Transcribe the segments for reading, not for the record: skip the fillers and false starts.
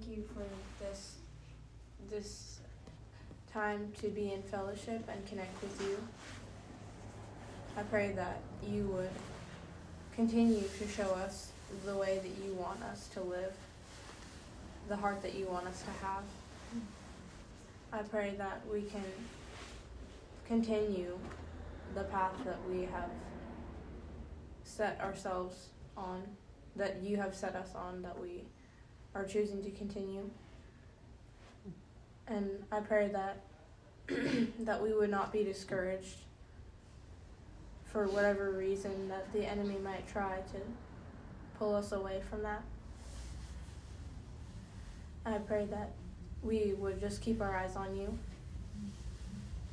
thank you for this time to be in fellowship and connect with you. I pray that you would continue to show us the way that you want us to live, the heart that you want us to have. I pray that we can continue the path that we have set ourselves on, that you have set us on, that we are choosing to continue. And I pray that that we would not be discouraged for whatever reason that the enemy might try to pull us away from that. I pray that we would just keep our eyes on you.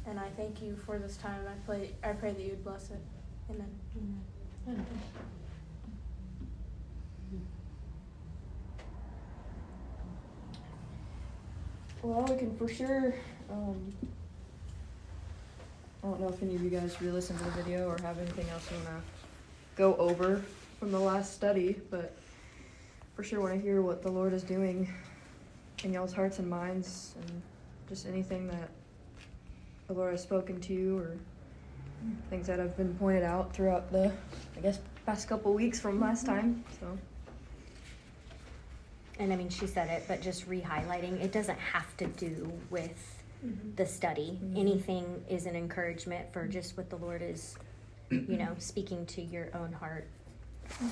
And I thank you for this time. I pray that you would bless it. Amen. Amen. Well, we can for sure, I don't know if any of you guys re-listened to the video or have anything else you want to go over from the last study, but for sure want to hear what the Lord is doing in y'all's hearts and minds, and just anything that the Lord has spoken to you, or things that have been pointed out throughout the, I guess, past couple weeks from last time. So. And I mean, she said it, but just re-highlighting, it doesn't have to do with the study. Anything is an encouragement for just what the Lord is, speaking to your own heart.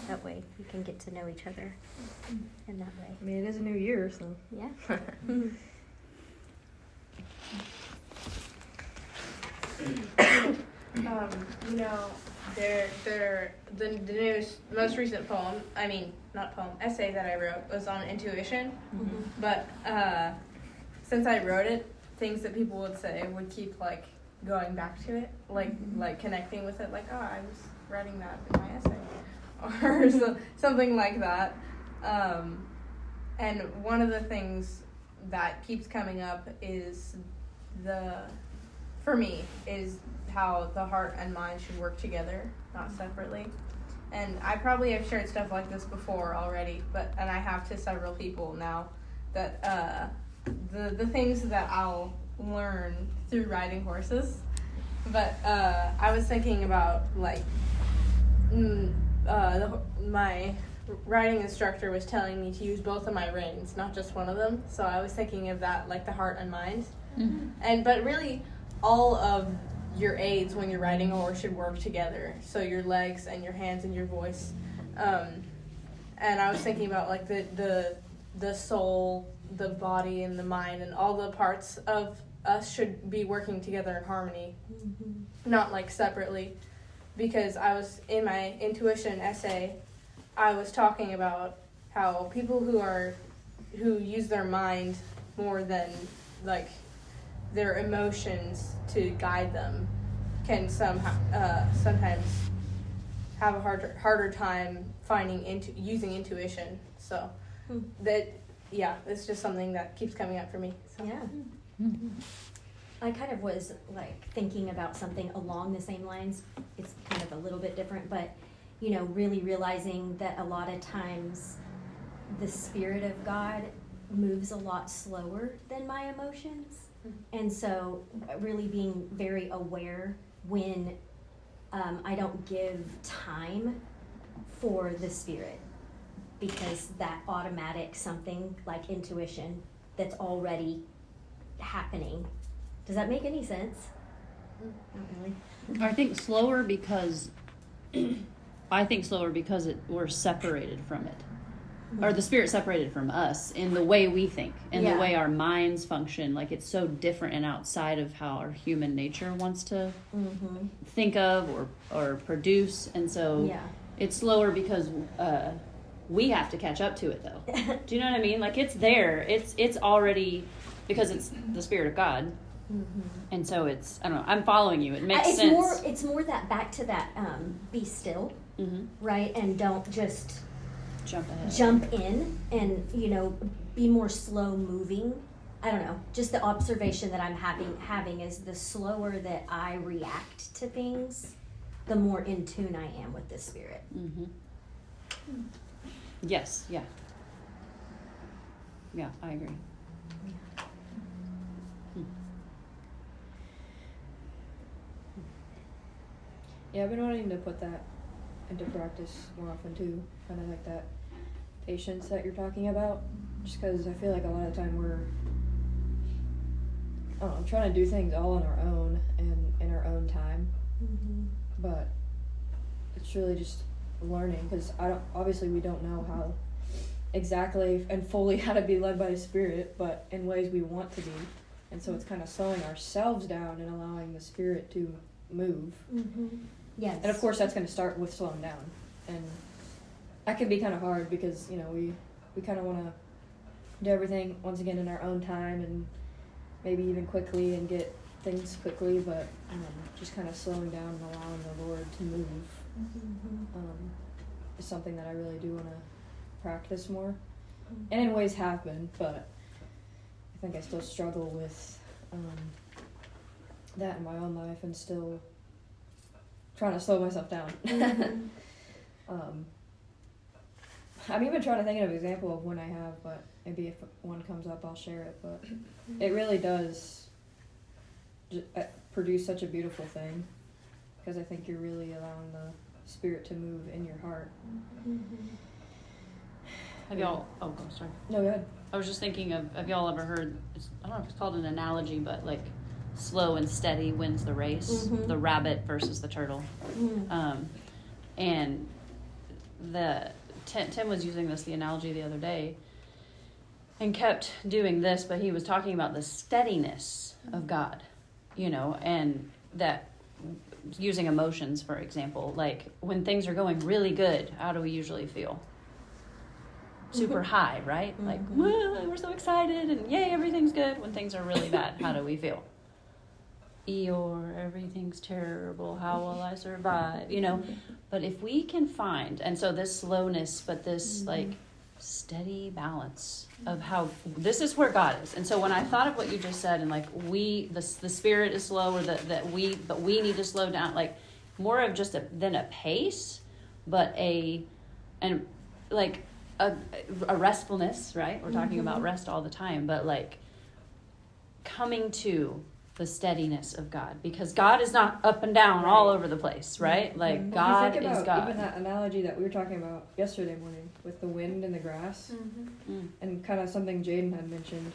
That way you can get to know each other in that way. I mean, it is a new year, so. Yeah. The most recent poem, essay that I wrote was on intuition. But since I wrote it, things that people would say would keep going back to it, like connecting with it, I was writing that in my essay, or something like that. And one of the things that keeps coming up is for me, is how the heart and mind should work together, not separately. And I probably have shared stuff like this before already, and I have to several people now, that the things that I'll learn through riding horses. But I was thinking about my riding instructor was telling me to use both of my reins, not just one of them. So I was thinking of that, the heart and mind. But really, all of your aids when you're riding a horse should work together. So your legs and your hands and your voice. And I was thinking about the soul, the body, and the mind, and all the parts of us should be working together in harmony, not separately. Because I was in my intuition essay, I was talking about how people who use their mind more than their emotions to guide them can sometimes have a harder time using intuition. So it's just something that keeps coming up for me. So. Yeah. I kind of was thinking about something along the same lines. It's kind of a little bit different, but really realizing that a lot of times the Spirit of God moves a lot slower than my emotions. And so really being very aware when I don't give time for the Spirit, because that automatic something like intuition that's already happening. Does that make any sense? Not really. I think slower because we're separated from it. Or the Spirit separated from us in the way we think and the way our minds function. It's so different and outside of how our human nature wants to think of or produce. And so it's slower because we have to catch up to it, though. Do you know what I mean? It's there. It's already, because it's the Spirit of God. And so it's, I don't know, I'm following you. It makes sense. It's more that back to that be still, right? And don't just jump in and, be more slow moving. I don't know. Just the observation that I'm having is the slower that I react to things, the more in tune I am with the Spirit. Yes, yeah. Yeah, I agree. Yeah, I've been wanting to put that into practice more often too. Kind of like that patience that you're talking about. Just because I feel like a lot of the time we're, I don't know, trying to do things all on our own and in our own time. But it's really just learning, because obviously we don't know how exactly and fully how to be led by the Spirit, but in ways we want to be. And so it's kind of slowing ourselves down and allowing the Spirit to move. Yes. And of course that's going to start with slowing down. And that can be kind of hard because, you know, we kind of want to do everything once again in our own time and maybe even quickly and get things quickly, but just kind of slowing down and allowing the Lord to move is something that I really do want to practice more. And in ways have been, but I think I still struggle with that in my own life and still trying to slow myself down. I'm even trying to think of an example of when I have, but maybe if one comes up I'll share it. But it really does produce such a beautiful thing, because I think you're really allowing the Spirit to move in your heart. Have y'all, oh, sorry. No, go ahead. I was just thinking of, have y'all ever heard, I don't know if it's called an analogy, but like slow and steady wins the race, the rabbit versus the turtle. And Tim was using the analogy the other day and kept doing this, but he was talking about the steadiness of God, you know, and that using emotions, for example, like when things are going really good, how do we usually feel? Super high, right? Like, whoa, we're so excited and yay, everything's good. When things are really bad, how do we feel? Eeyore, everything's terrible, how will I survive? You know, but if we can find, and so this slowness, but this like steady balance of how this is where God is. And so when I thought of what you just said, and like the Spirit is slow, or but we need to slow down, like more of just than a pace, but a restfulness, right? We're talking about rest all the time, but like coming to the steadiness of God, because God is not up and down all over the place, right? Like God if you think is about God. even that analogy that we were talking about yesterday morning with the wind and the grass, and kind of something Jaden had mentioned,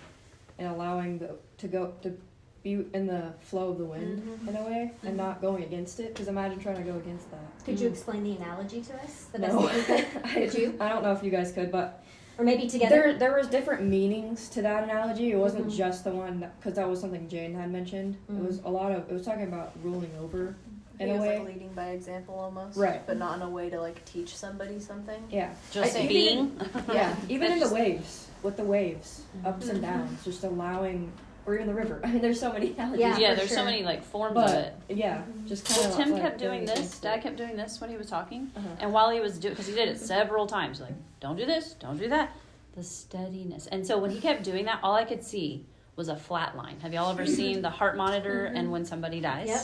and allowing to be in the flow of the wind in a way, and not going against it. Because imagine trying to go against that. Could you explain the analogy to us? The No. best that you could? Could you? I don't know if you guys could, but Or maybe together? there was different meanings to that analogy. It wasn't just the one, because that was something Jane had mentioned. It was it was talking about ruling over in He a was way. like leading by example almost, Right. But not in a way to like teach somebody something. Yeah. Just I- being. Yeah, even in the waves, with the waves, ups and downs, just allowing, or even the river. I mean, there's so many analogies. Yeah, Yeah, for there's so sure. many like forms of it. But yeah, just kind Well, of. Tim kept doing this. Dad kept doing this when he was talking, Uh-huh. and while he was doing, because he did it several times, like don't do this, don't do that. The steadiness, and so when he kept doing that, all I could see was a flat line. Have y'all ever seen the heart monitor? And when somebody dies, Yep.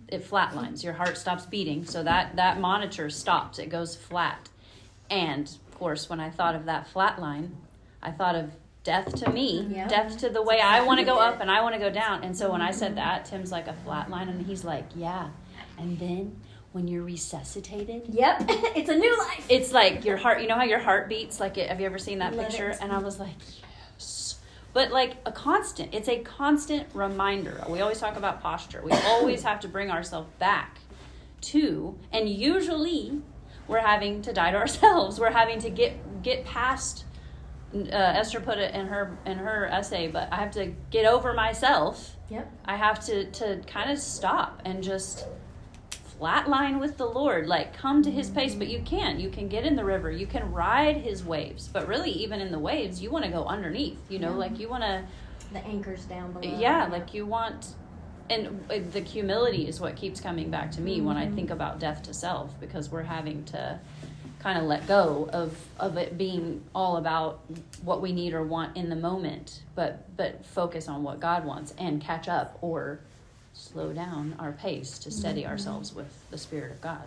it flatlines. Your heart stops beating, so that monitor stops. It goes flat. And of course, when I thought of that flat line, I thought of death to me, Yeah. death to the way I want to go up and I want to go down. And so when I said that, Tim's like, a flat line, and he's like, yeah. And then when you're resuscitated, Yep. It's a new life. it's like your heart, you know how your heart beats? Like, have you ever seen that Love picture? it. And I was like, yes. But like it's a constant reminder. We always talk about posture. We always have to bring ourselves back to, and usually we're having to die to ourselves. We're having to get past, Esther put it in her essay, but I have to get over myself. Yep. I have to kind of stop and just flatline with the Lord, like come to his pace. But you can get in the river, you can ride his waves, but really even in the waves you want to go underneath, you know, like you want to, The anchor's down below. like you want, and the humility is what keeps coming back to me when I think about death to self, because we're having to kind of let go of it being all about what we need or want in the moment, but focus on what God wants and catch up or slow down our pace to steady ourselves with the Spirit of God.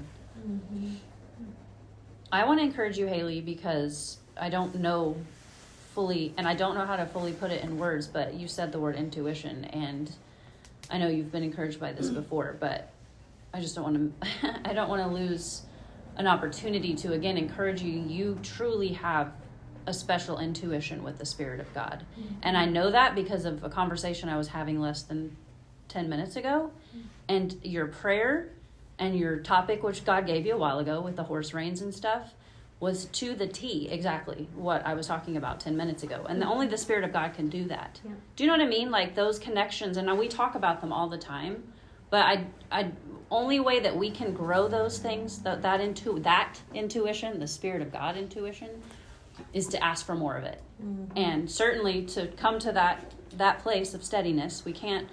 I want to encourage you, Haley, because I don't know fully, and I don't know how to fully put it in words, but you said the word intuition, and I know you've been encouraged by this before, but I just don't want to, I don't want to lose an opportunity to, again, encourage you. You truly have a special intuition with the Spirit of God. And I know that because of a conversation I was having less than 10 minutes ago, and your prayer and your topic, which God gave you a while ago with the horse reins and stuff, was to the T exactly what I was talking about 10 minutes ago. And only the Spirit of God can do that. Yeah. Do you know what I mean? Like those connections, and we talk about them all the time, but I only way that we can grow those things, that intuition, the Spirit of God intuition, is to ask for more of it. And certainly to come to that place of steadiness. We can't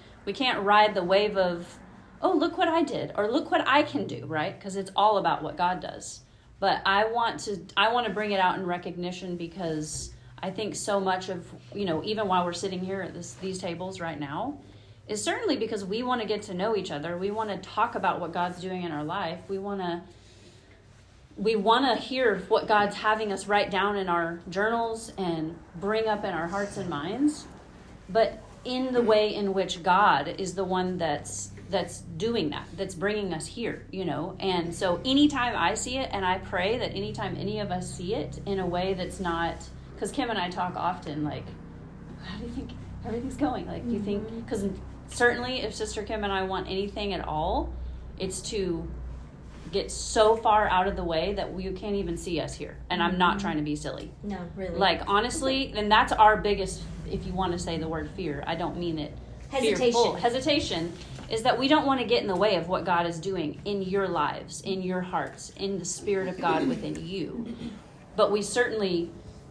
ride the wave of, oh, look what I did, or look what I can do, right? Because it's all about what God does. But I want to bring it out in recognition, because I think so much of, even while we're sitting here at these tables right now, is certainly because we want to get to know each other. We want to talk about what God's doing in our life. We want to hear what God's having us write down in our journals and bring up in our hearts and minds. But in the way in which God is the one that's doing that, that's bringing us here, And so anytime I see it, and I pray that anytime any of us see it in a way that's not, because Kim and I talk often, like, how do you think everything's going? Like, do you think, because certainly if Sister Kim and I want anything at all, it's to get so far out of the way that you can't even see us here. And I'm not trying to be silly. No, really. Like, honestly, and that's our biggest, if you want to say the word fear, I don't mean it fearful. Hesitation is that we don't want to get in the way of what God is doing in your lives, in your hearts, in the Spirit of God within you. But we certainly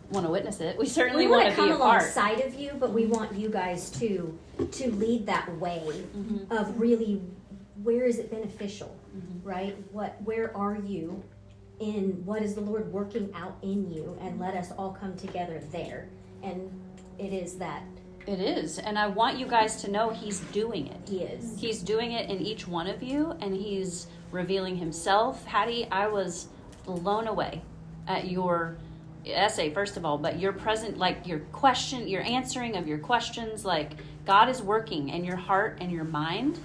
want to witness it. We certainly want to be a part. come alongside of you, but we want you guys to lead that way of really, where is it beneficial, right? Where are you in, what is the Lord working out in you, and let us all come together there. And it is that. It is. And I want you guys to know He's doing it. He is. He's doing it in each one of you, and He's revealing Himself. Hattie, I was blown away at your essay, first of all, but your present, like your answering of your questions, like God is working in your heart and your mind,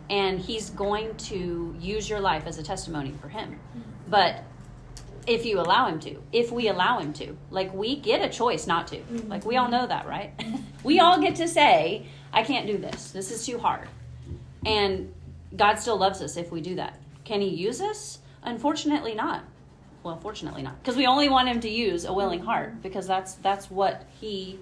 and He's going to use your life as a testimony for Him. But if you allow Him to, if we allow Him to, like, we get a choice not to. Like, we all know that, right? We all get to say, I can't do this. This is too hard. And God still loves us if we do that. Can He use us? Unfortunately not. Well, fortunately not. Because we only want Him to use a willing heart, because that's what He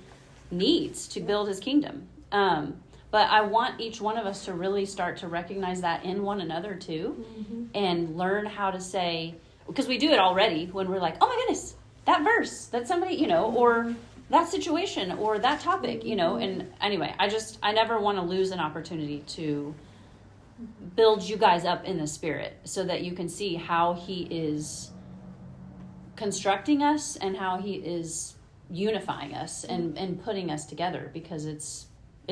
needs to build His kingdom. But I want each one of us to really start to recognize that in one another too, and learn how to say, because we do it already when we're like, oh my goodness, that verse, that somebody, or that situation or that topic, and anyway, I never want to lose an opportunity to build you guys up in the Spirit so that you can see how He is constructing us and how He is unifying us and putting us together, because it's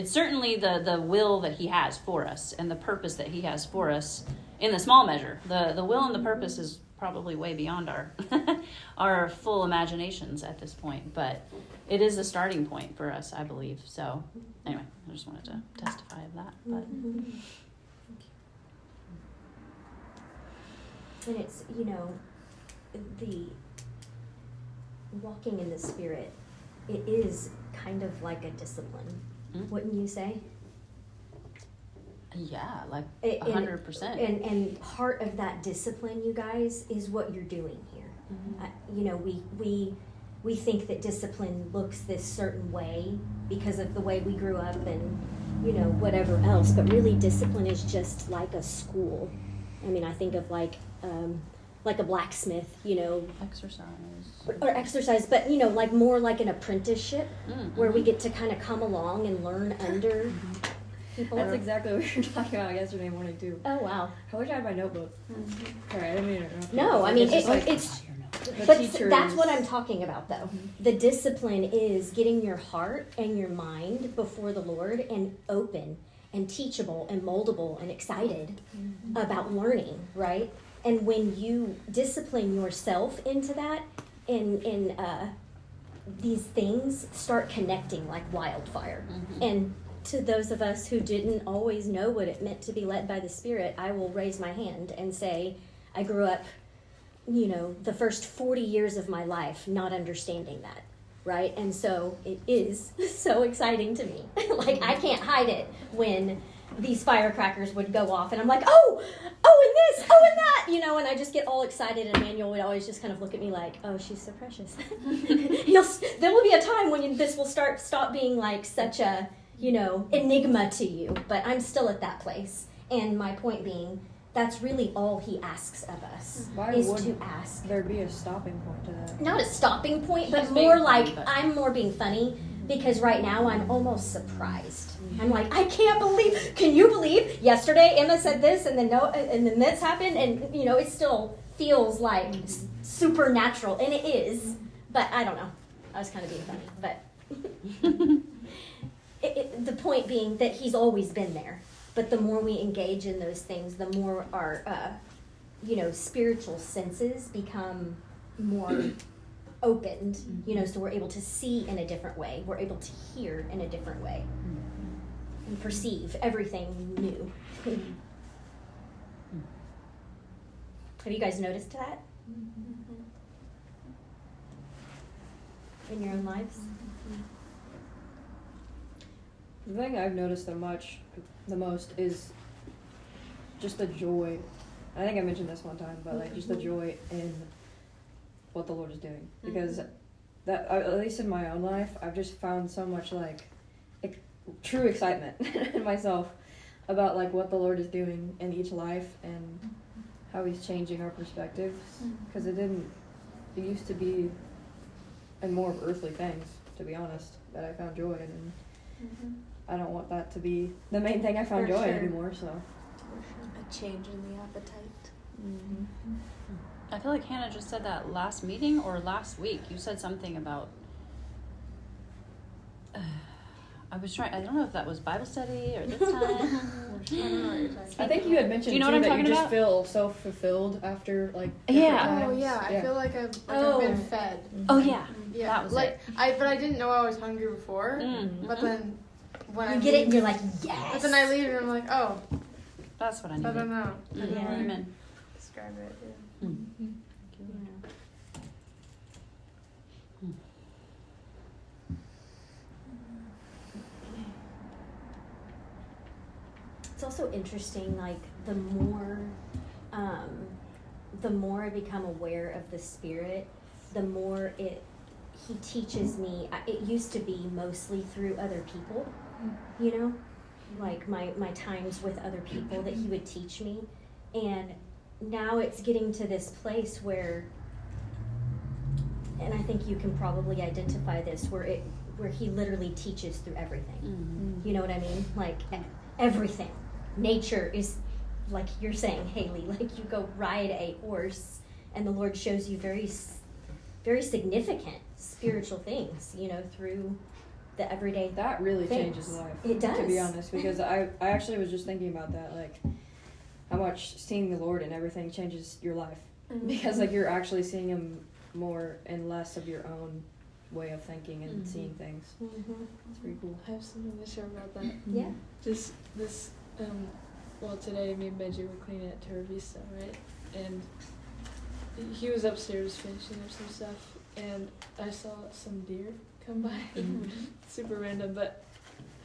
certainly the will that He has for us and the purpose that He has for us in the small measure. The will and the purpose is probably way beyond our our full imaginations at this point, but it is a starting point for us, I believe. So anyway, I just wanted to testify of that. But and it's, the walking in the Spirit, it is kind of like a discipline, wouldn't you say? Yeah, like And- 100%. And part of that discipline, you guys, is what you're doing here. We think that discipline looks this certain way because of the way we grew up and, whatever else. But really, discipline is just like a school. I mean, I think of like a blacksmith, Exercise. or exercise, but like more like an apprenticeship, where we get to kind of come along and learn under people. That's exactly what we were talking about yesterday morning too. Oh wow. I wish I had my notebook. Sorry, I didn't mean to interrupt you. No, I Like, mean it's just like it's. the But teachers- that's what I'm talking about, though. The discipline is getting your heart and your mind before the Lord and open and teachable and moldable and excited about learning, right? And when you discipline yourself into that, and these things start connecting like wildfire. And to those of us who didn't always know what it meant to be led by the Spirit, I will raise my hand and say, I grew up, the first 40 years of my life not understanding that, right? And so it is so exciting to me. Like, I can't hide it when these firecrackers would go off, and I'm like, oh, and this, and that, and I just get all excited, and Emmanuel would always just kind of look at me like, oh, she's so precious. There will be a time when this will stop being like such a, enigma to you, but I'm still at that place. And my point being, that's really all he asks of us, Why is would to ask. there be a stopping point to that? Not a stopping point, but He's more being like, funny, but- I'm more being funny, because right now I'm almost surprised. I'm like, I can't believe, can you believe yesterday Emma said this, and then this happened, and it still feels like supernatural, and it is, but I don't know. I was kind of being funny, but the point being that he's always been there. But the more we engage in those things, the more our, spiritual senses become more opened, so we're able to see in a different way. We're able to hear in a different way and perceive everything new. Have you guys noticed that? In your own lives? The thing I've noticed the most is just the joy. I think I mentioned this one time, but like just the joy in what the Lord is doing, because that, at least in my own life, I've just found so much like true excitement in myself about like what the Lord is doing in each life and how He's changing our perspectives, because it used to be in more of earthly things, to be honest, that I found joy in. And I don't want that to be the main thing I found For joy sure. anymore. So A change in the appetite. I feel like Hannah just said that last meeting or last week. You said something about. I don't know if that was Bible study or this time. I don't know what you're talking I think you had mentioned Do you know too, what I'm that talking you just about? feel so fulfilled after like Yeah. different Oh times. yeah, I feel like I've been fed. Oh yeah. Yeah, That was like but I didn't know I was hungry before. But then when You I get it leave, and you're like, yes. but then I leave and I'm like, oh, That's what I I needed. don't know. I don't know how to Amen. describe it. Yeah. It's also interesting, like the more I become aware of the Spirit, the more He teaches me. It used to be mostly through other people, like my times with other people that He would teach me, and now it's getting to this place where, and I think you can probably identify this, where He literally teaches through everything. You know what I mean? Like everything. Nature is, like you're saying, Haley, like you go ride a horse and the Lord shows you very, very significant spiritual things, through the everyday. That really things. changes life. It does. To be honest, because I actually was just thinking about that, like how much seeing the Lord and everything changes your life. Because like you're actually seeing Him more and less of your own way of thinking and seeing things. It's pretty cool. I have something to share about that. Yeah. Just this, today me and Benji were cleaning at Terra Vista, right? And he was upstairs finishing up some stuff, and I saw some deer come by. Super random, but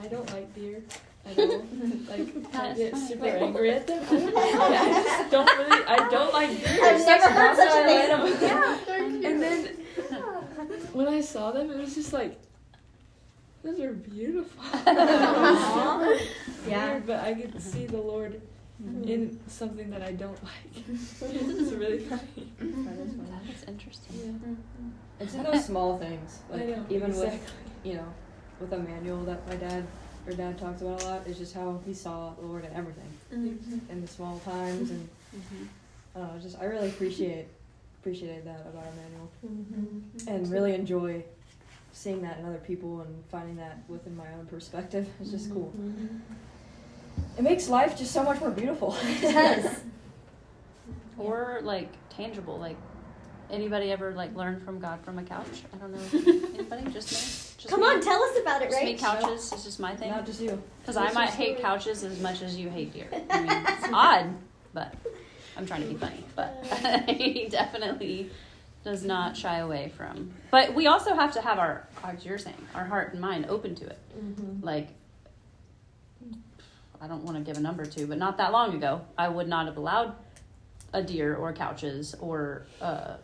I don't like deer at all. Like, I get super angry at them. I don't know why. I don't like deer. I've never heard such a thing. random. Yeah. And then when I saw them, it was just like, those are beautiful. Aw. Yeah. Weird, but I could see the Lord in something that I don't like. It's really funny. That is fun. That is interesting. Yeah. It's in those small things, I like know, even exactly. with Emmanuel that my dad talks about a lot, is just how he saw the Lord in everything, in the small times, and I don't know, I really appreciated that about Emmanuel, and really enjoy seeing that in other people and finding that within my own perspective. It's just cool. It makes life just so much more beautiful. It does. Or like tangible, like Anybody ever like learn from God from a couch? I don't know. Anybody? Just me? Just Come me? on, tell us about it, Just right? me couches. It's just my thing. Not just you. Because I might hate couches as much as you hate deer. I mean, it's odd, but I'm trying to be funny. But he definitely does not shy away from. But we also have to have our, as you're saying, our heart and mind open to it. Mm-hmm. Like, I don't want to give a number to, but not that long ago, I would not have allowed a deer or couches or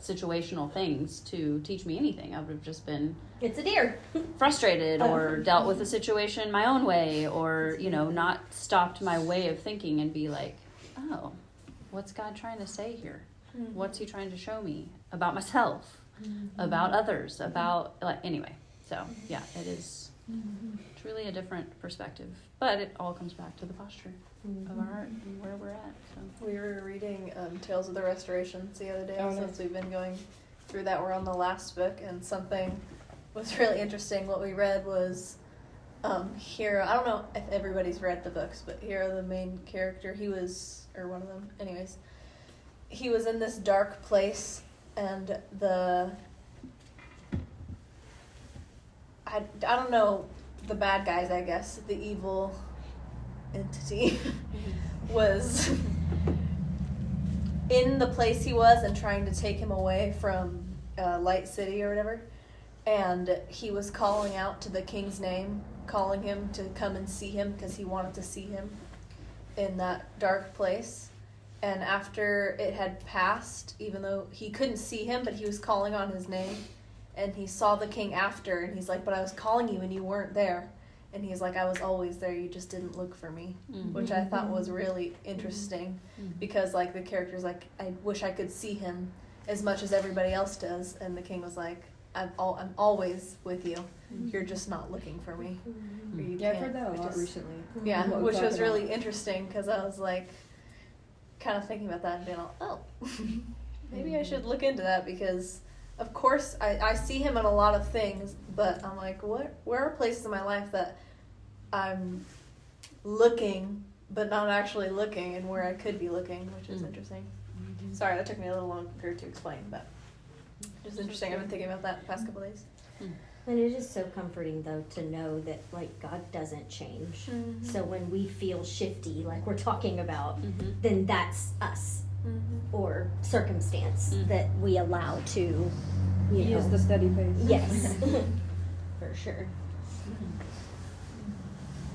situational things to teach me anything. I would have just been It's a deer. frustrated or dealt with the situation my own way, or not stopped my way of thinking and be like, oh, what's God trying to say here? What's he trying to show me about myself, about others, about anyway. So yeah, it is truly a different perspective, but it all comes back to the posture of our heart and where we're at. So We were reading Tales of the Restorations the other day, Oh, since nice. we've been going through that. We're on the last book, and something was really interesting. What we read was Hero. I don't know if everybody's read the books, but Hero, the main character, or one of them, anyways, he was in this dark place, and I don't know, the bad guys, I guess, the evil entity was in the place he was and trying to take him away from Light City or whatever. And he was calling out to the king's name, calling him to come and see him because he wanted to see him in that dark place. And after it had passed, even though he couldn't see him, but he was calling on his name, and he saw the king after, and he's like, but I was calling you and you weren't there. And he's like, I was always there, you just didn't look for me. Which I thought was really interesting, because like the character's like, I wish I could see him as much as everybody else does. And the king was like, I'm always with you. You're just not looking for me. Or you Yeah, I've can't- heard that a which lot is- recently. Yeah, What we which talk was really about. interesting, because I was like, kind of thinking about that and being all, oh, maybe I should look into that, because of course I see him in a lot of things, but I'm like, where are places in my life that I'm looking but not actually looking, and where I could be looking, which is interesting. Sorry, that took me a little longer to explain, but it's interesting. I've been thinking about that the past couple days. And it is so comforting, though, to know that, like, God doesn't change. So when we feel shifty, like we're talking about, then that's us or circumstance that we allow to, He is the steady pace. Yes, for sure.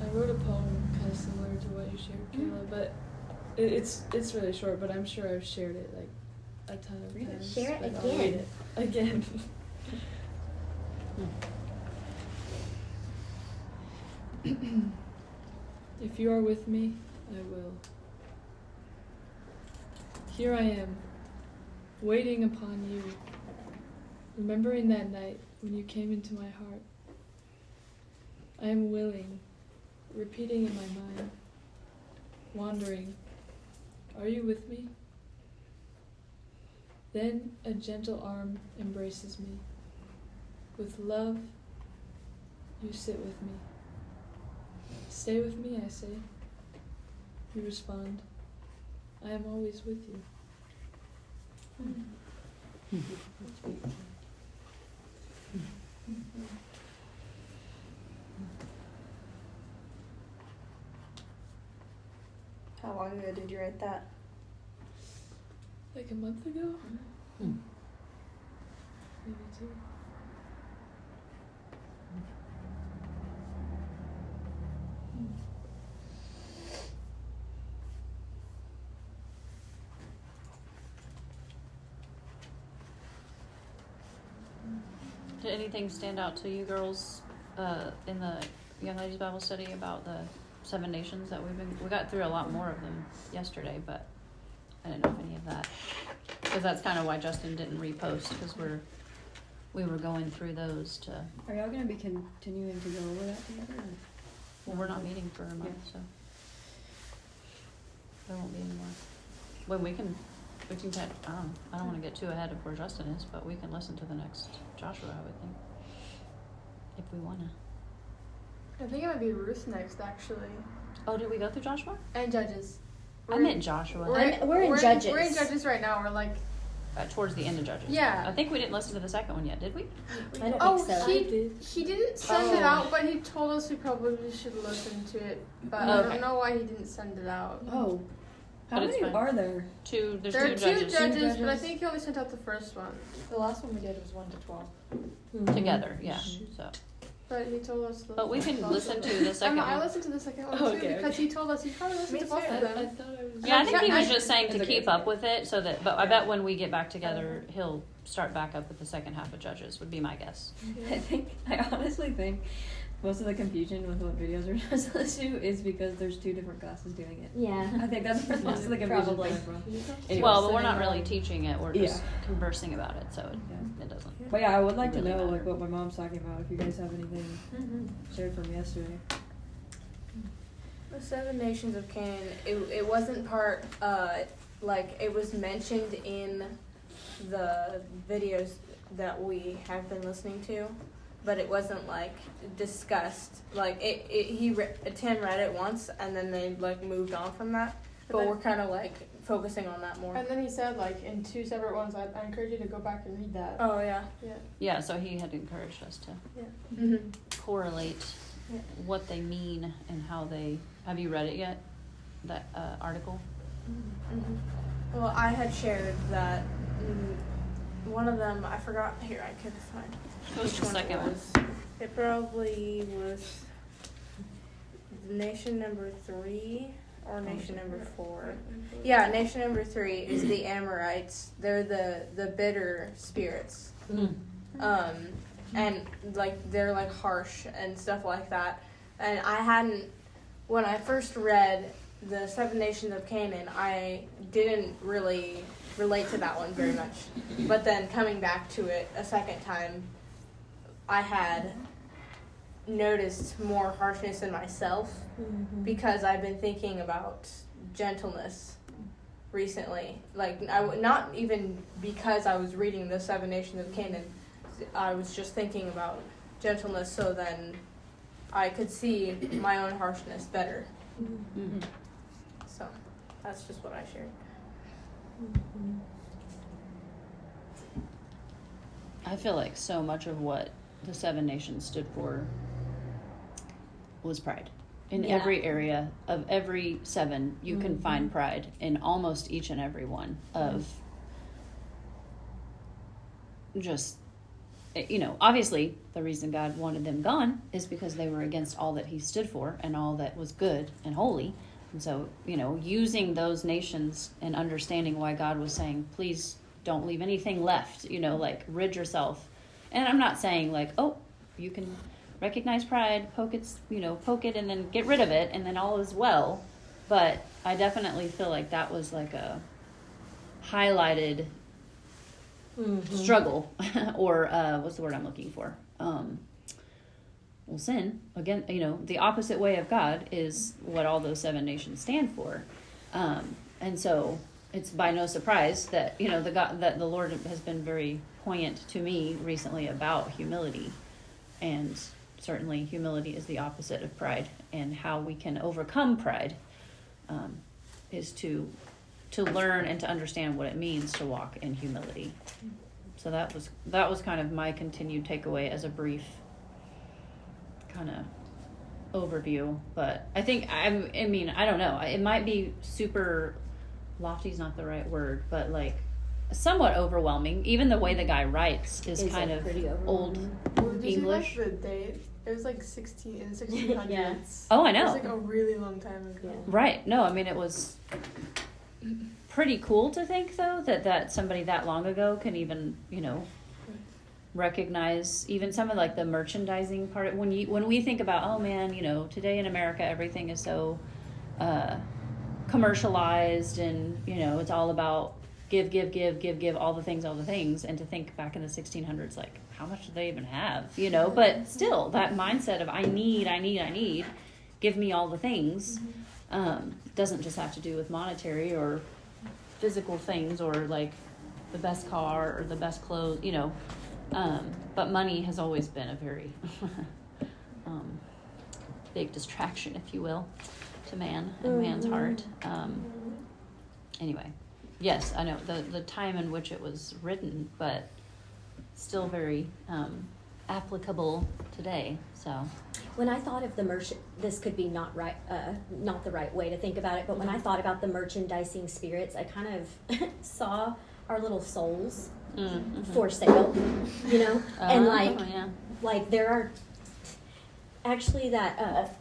I wrote a poem kind of similar to what you shared, Kayla, but it's really short. But I'm sure I've shared it like a ton of Read it. times. Share it but I'll read it again. If you are with me, I will. Here I am, waiting upon you, remembering that night when you came into my heart. I am willing, repeating in my mind, wandering. Are you with me? Then a gentle arm embraces me. With love, you sit with me. Stay with me, I say. You respond, I am always with you. How long ago did you write that? Like a month ago? Maybe 2. Did anything stand out to you girls in the Young Ladies Bible Study about the 7 nations that we got through a lot more of them yesterday, but I didn't know if any of that, because that's kind of why Justin didn't repost, because we were going through those to, Are y'all gonna be continuing to go over that together? Or? well, we're not meeting for a month, so there won't be any more. When we can I don't want to get too ahead of where Justin is, but we can listen to the next Joshua, I would think, if we want to. I think it might be Ruth next, actually. Oh, did we go through Joshua? And Judges. I meant Joshua. We're in Judges. We're in Judges right now. We're like towards the end of Judges. Yeah. I think we didn't listen to the second one yet, did we? I don't Oh, think so. he didn't send it out, but he told us we probably should listen to it. But I Okay. don't know why he didn't send it out. Oh. How But it's many fine. are there? There's There are two two judges. judges, but I think he only sent out the first one. The last one we did was 1 to 12. Together, yeah. So, But he told us. but we can listen to the second I one. listened to the second one Oh, too okay, because okay. he told us he probably listened to Me both too. of I them. thought I was. Yeah, I think he was I- just saying to It's okay, keep it's up okay. with it, so that. But I bet when we get back together, he'll start back up with the second half of Judges. Would be my guess. I honestly think most of the confusion with what videos we're supposed to listen to is because there's 2 different classes doing it. Yeah. I think that's where most of the confusion Probably. comes from. Anyway, Well, but we're so- not really teaching it. We're just Yeah. conversing about it, so it Yeah. doesn't. But yeah, I would like Really to know matter. like what my mom's talking about. If you guys have anything shared from yesterday. The 7 nations of Canaan, it wasn't part, like, it was mentioned in the videos that we have been listening to, but it wasn't, like, discussed. Like, Tim read it once, and then they, like, moved on from that, but then- we're kind of, like, focusing on that more. And then he said, like, in 2 separate ones, I encourage you to go back and read that. Oh, yeah. Yeah, so he had encouraged us to Mm-hmm. correlate Yeah. what they mean and how they. Have you read it yet? That article. Mm-hmm. Well, I had shared that one of them, I forgot, here, I could find What was which the one second it one? was. It probably was nation number 3 or nation number 4. Yeah, nation number 3 is the Amorites. They're the bitter spirits. And like they're like harsh and stuff like that. And I hadn't, when I first read the 7 nations of Canaan, I didn't really relate to that one very much. But then coming back to it a second time, I had noticed more harshness in myself because I've been thinking about gentleness recently. Like, not even because I was reading the 7 nations of Canaan, I was just thinking about gentleness so then I could see my own harshness better. Mm-hmm. So that's just what I shared. I feel like so much of what the 7 nations stood for was pride. In Yeah. every area of every 7, you can find pride in almost each and every one of just, you know, obviously the reason God wanted them gone is because they were against all that he stood for and all that was good and holy. And so, you know, using those nations and understanding why God was saying, please don't leave anything left, you know, like rid yourself. And I'm not saying like, oh, you can recognize pride, poke it and then get rid of it and then all is well. But I definitely feel like that was like a highlighted struggle or what's the word I'm looking for? Well, sin, again, you know, the opposite way of God is what all those 7 nations stand for. And so it's by no surprise that, you know, that the Lord has been very poignant to me recently about humility. And certainly humility is the opposite of pride, and how we can overcome pride is to learn and to understand what it means to walk in humility. So that was kind of my continued takeaway as a brief kind of overview. But I think I mean I don't know, it might be super lofty is not the right word, but like somewhat overwhelming. Even the way the guy writes is kind of pretty old Well, did you English. see, like, the date? It was like 1600s. Yeah. Oh, I It know. was like a really long time ago. Yeah. Right. No, I mean, it was pretty cool to think, though, that somebody that long ago can even, you know, recognize even some of like the merchandising part. When we think about, oh man, you know, today in America everything is so commercialized, and you know it's all about give all the things, and to think back in the 1600s, like how much do they even have, you know? But still, that mindset of I need, give me all the things, doesn't just have to do with monetary or physical things or like the best car or the best clothes, you know. But money has always been a very big distraction, if you will, to man and man's heart. Anyway, yes, I know the time in which it was written, but still very applicable today. So When I thought of the this could be not right, not the right way to think about it, but when I thought about the merchandising spirits, I kind of saw our little souls for sale, you know, and like there are actually that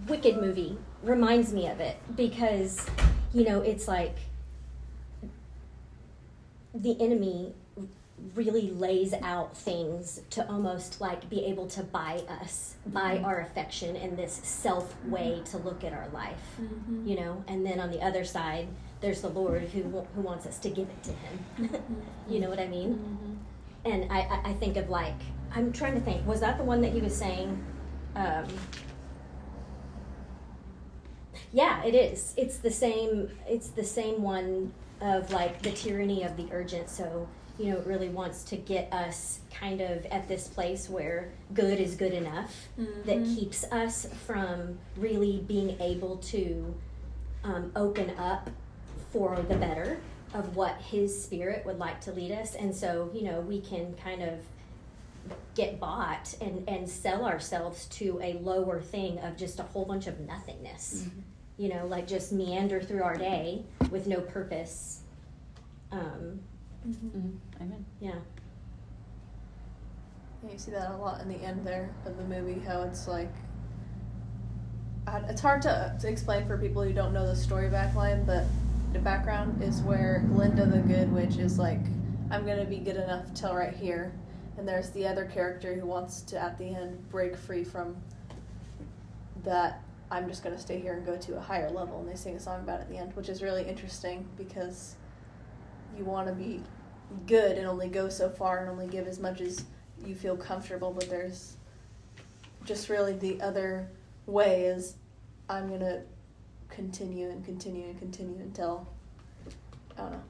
Wicked movie reminds me of it, because you know it's like the enemy really lays out things to almost like be able to buy us, buy our affection in this self way to look at our life, you know. And then on the other side, there's the Lord who wants us to give it to Him. You know what I mean? And I think of like, I'm trying to think, was that the one that he was saying? Yeah, it is. It's the same one of like the tyranny of the urgent. So, you know, it really wants to get us kind of at this place where good is good enough, that keeps us from really being able to open up for the better of what His Spirit would like to lead us. And so, you know, we can kind of get bought and sell ourselves to a lower thing of just a whole bunch of nothingness. You know, like just meander through our day with no purpose. Amen. Yeah. Yeah, you see that a lot in the end there of the movie, how it's like, it's hard to explain for people who don't know the story backline, but the background is where Glinda the Good Witch is like, I'm gonna be good enough till right here, and there's the other character who wants to at the end break free from that, I'm just gonna stay here and go to a higher level, and they sing a song about it at the end, which is really interesting because you want to be good and only go so far and only give as much as you feel comfortable, but there's just really the other way is I'm gonna continue and continue and continue until, I don't know,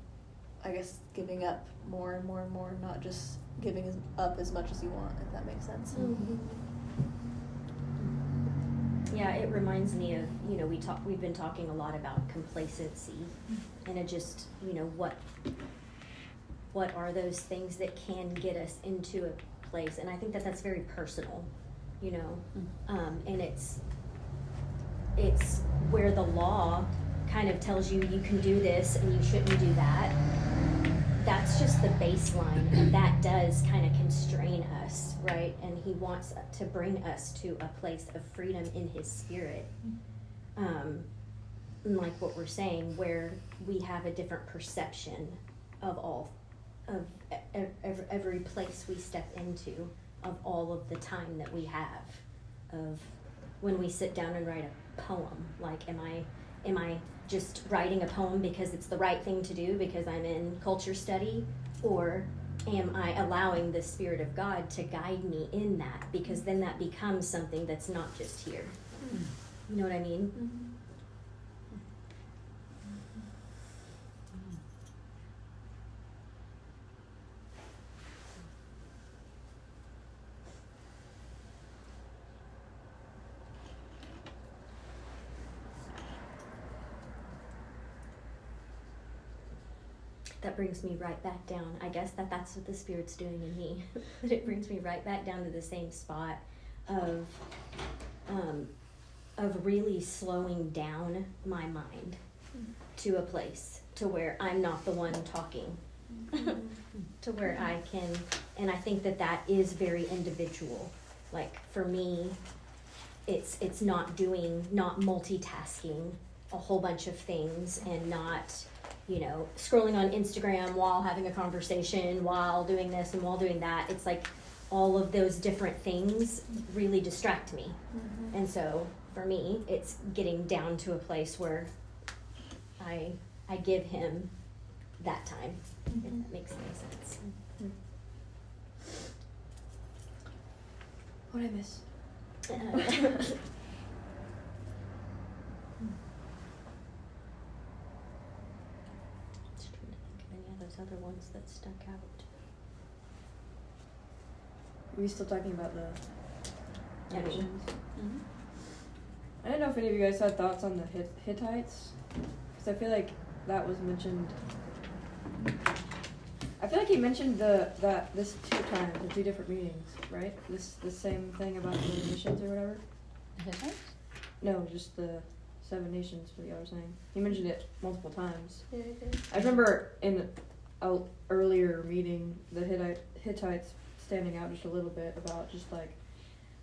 I guess giving up more and more and more, not just giving up as much as you want, if that makes sense. Yeah, it reminds me of, you know, we've been talking a lot about complacency, and it just, you know, what are those things that can get us into a place? And I think that that's very personal, you know, and it's where the law kind of tells you can do this and you shouldn't do that. That's just the baseline, and that does kind of constrain us, right? And He wants to bring us to a place of freedom in His Spirit. Like what we're saying, where we have a different perception of every place we step into, of all of the time that we have, of when we sit down and write a poem. Like, am I just writing a poem because it's the right thing to do because I'm in culture study, or am I allowing the Spirit of God to guide me in that? Because then that becomes something that's not just here. You know what I mean? That brings me right back down. I guess that's what the Spirit's doing in me. That it brings me right back down to the same spot of really slowing down my mind to a place to where I'm not the one talking, to where I can, and I think that is very individual. Like for me, it's not multitasking a whole bunch of things, and not, you know, scrolling on Instagram while having a conversation, while doing this and while doing that. It's like all of those different things really distract me. And so for me, it's getting down to a place where I give Him that time, if that makes any sense. What did I miss? Just trying to think of any of those other ones that stuck out. Are we still talking about the I mean, nations? I don't know if any of you guys had thoughts on the Hittites, because I feel like that was mentioned. I feel like he mentioned this 2 times in 2 different meetings, right? The same thing about the nations or whatever. No, just the 7 nations. What y'all were saying. He mentioned it multiple times. Yeah, I did. I remember in a earlier meeting the Hittites standing out just a little bit about just like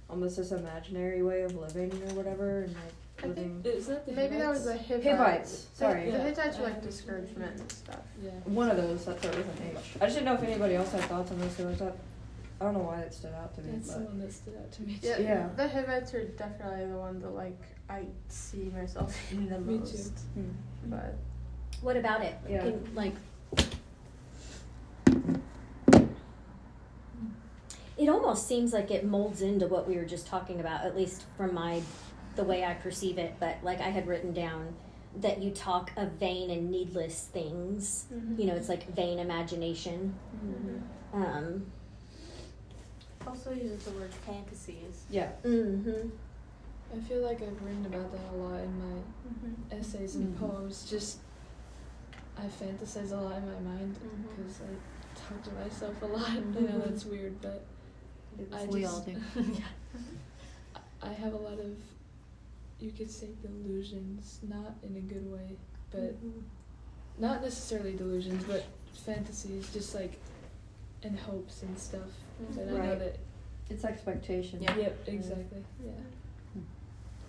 almost this imaginary way of living or whatever, and like I living. Is that the Maybe that was the Hittites? Hivites. Sorry. The Hittites were like discouragement and stuff. Yeah. One of those that start with an H. I just didn't know if anybody else had thoughts on this. So I don't know why it stood out to me. That's the But one that stood out to me. Yeah, Yeah. the Hivites are definitely the ones that like I see myself in the Me most. too. But What about it? Yeah. Like, it almost seems like it molds into what we were just talking about, at least from the way I perceive it. But like I had written down that you talk of vain and needless things. Mhm. You know, it's like vain imagination. Mhm. Also uses the word fantasies. Yeah. Mm-hmm. I feel like I've written about that a lot in my essays and poems. Just I fantasize a lot in my mind Mhm. because I talk to myself a lot. I know that's weird, but I We just, all do. I have a lot of, you could say, delusions, not in a good way, but not necessarily delusions, but fantasies, just like, and hopes and stuff. But I know Right. that. It's expectation. Yeah. Yep, exactly. Yeah.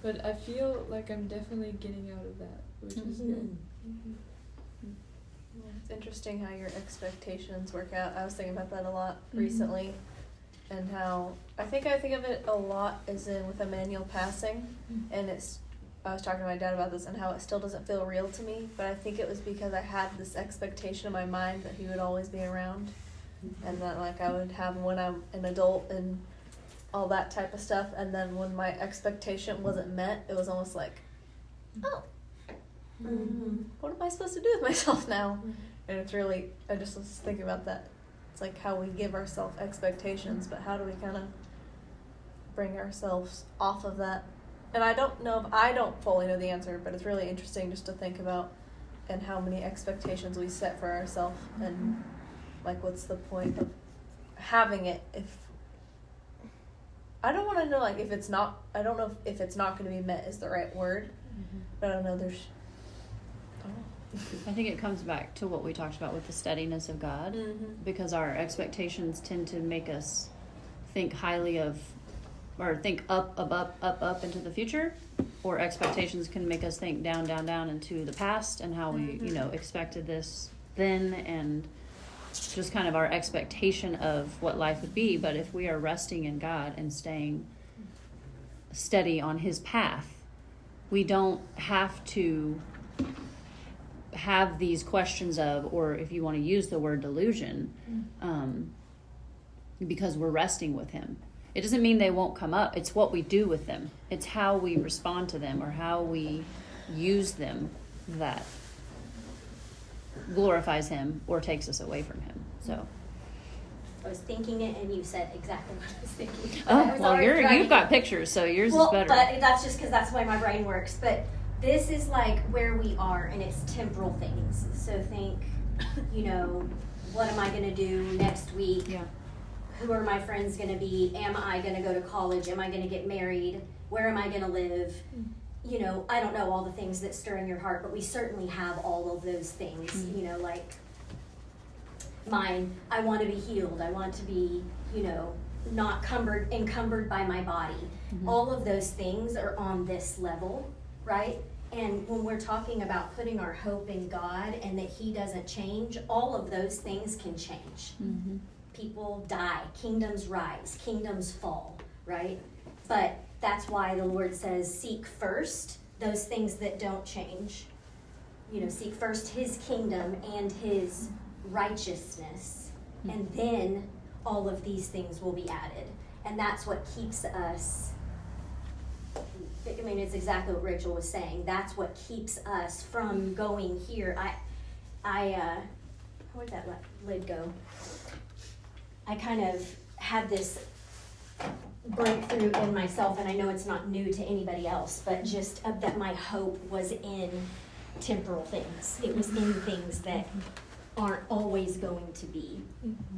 But I feel like I'm definitely getting out of that, which is good. Yeah, it's interesting how your expectations work out. I was thinking about that a lot recently, and how I think of it a lot as in with Emmanuel passing, and I was talking to my dad about this and how it still doesn't feel real to me, but I think it was because I had this expectation in my mind that he would always be around, and that like I would have when I'm an adult and all that type of stuff, and then when my expectation wasn't met, it was almost like, oh, what am I supposed to do with myself now? And it's really, I just was thinking about that. It's like how we give ourselves expectations, but how do we kind of bring ourselves off of that? And I don't fully know the answer, but it's really interesting just to think about and how many expectations we set for ourselves, and like what's the point of having it if I don't want to know like if it's not, I don't know if it's not going to be met is the right word, but I don't know, I think it comes back to what we talked about with the steadiness of God, because our expectations tend to make us think highly of, or think up into the future, or expectations can make us think down into the past and how we, expected this then, and just kind of our expectation of what life would be. But if we are resting in God and staying steady on His path, we don't have to have these questions of, or if you want to use the word delusion, because we're resting with Him. It doesn't mean they won't come up. It's what we do with them. It's how we respond to them or how we use them that glorifies Him or takes us away from Him. So. I was thinking it, and you said exactly what I was thinking. Oh, I was well, already you've got pictures, so yours well, is better. but that's just because that's the way my brain works. But this is like where we are, and it's temporal things. So think, what am I going to do next week? Yeah. Who are my friends going to be? Am I going to go to college? Am I going to get married? Where am I going to live? I don't know all the things that stir in your heart, but we certainly have all of those things, like mine. I want to be healed. I want to be, not encumbered by my body. All of those things are on this level, right? And when we're talking about putting our hope in God and that He doesn't change, all of those things can change. People die, kingdoms rise, kingdoms fall, right? But that's why the Lord says, seek first those things that don't change. Seek first His kingdom and His righteousness, and then all of these things will be added. And that's what keeps us, it's exactly what Rachel was saying. That's what keeps us from going here. Where'd that lid go? I kind of had this breakthrough in myself, and I know it's not new to anybody else, but just that my hope was in temporal things. It was in things that aren't always going to be.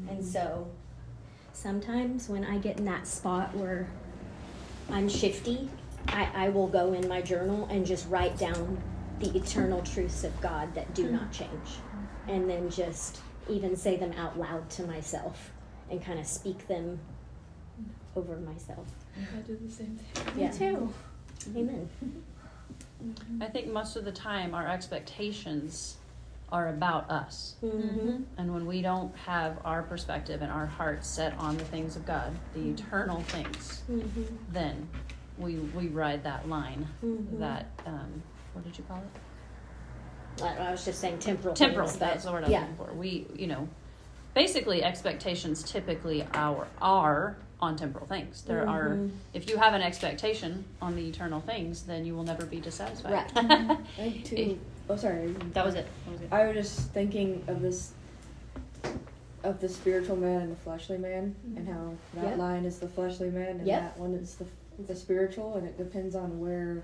And so sometimes when I get in that spot where I'm shifty, I will go in my journal and just write down the eternal truths of God that do not change. And then just even say them out loud to myself and kind of speak them over myself. I do the same thing. Yeah. too. Amen. I think most of the time our expectations are about us. Mm-hmm. And when we don't have our perspective and our heart set on the things of God, the eternal things, Mm-hmm. then we ride that line, Mhm. that, what did you call it? I was just saying temporal. Temporal, things, but that's the word I was yeah. looking for. We, basically expectations typically are on temporal things. There are, Mhm. if you have an expectation on the eternal things, then you will never be dissatisfied. Right. I think too. Oh, sorry. That was it. I was just thinking of this, of the spiritual man and the fleshly man, and how that Yep. line is the fleshly man, and Yep. that one is the spiritual, and it depends on where,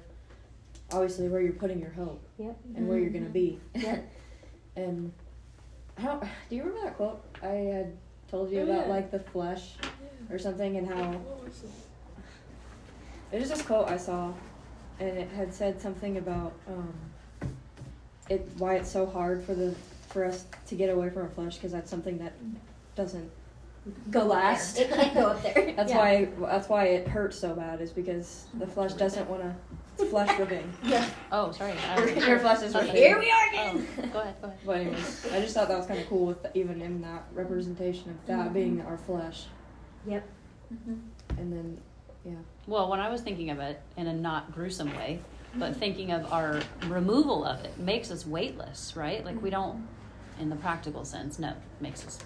obviously, where you're putting your hope Yep. and where you're gonna be. Yep. And how do you remember that quote I had told you Oh, about, yeah. like the flesh Yeah. or something, and how What was it? it was this quote I saw, and it had said something about why it's so hard for us to get away from our flesh, because that's something that doesn't Go last. Up there. It can't go up there. That's Yeah. why it hurts so bad, is because the flesh doesn't want to. It's flesh living. Yeah. Oh, sorry. Your flesh is living. Here we are again. Oh, go ahead. But anyways, I just thought that was kind of cool, with even in that representation of that being our flesh, Yep. and then Well, when I was thinking of it in a not gruesome way, but thinking of our removal of it makes us weightless, right? Like we don't, in the practical sense, no, makes us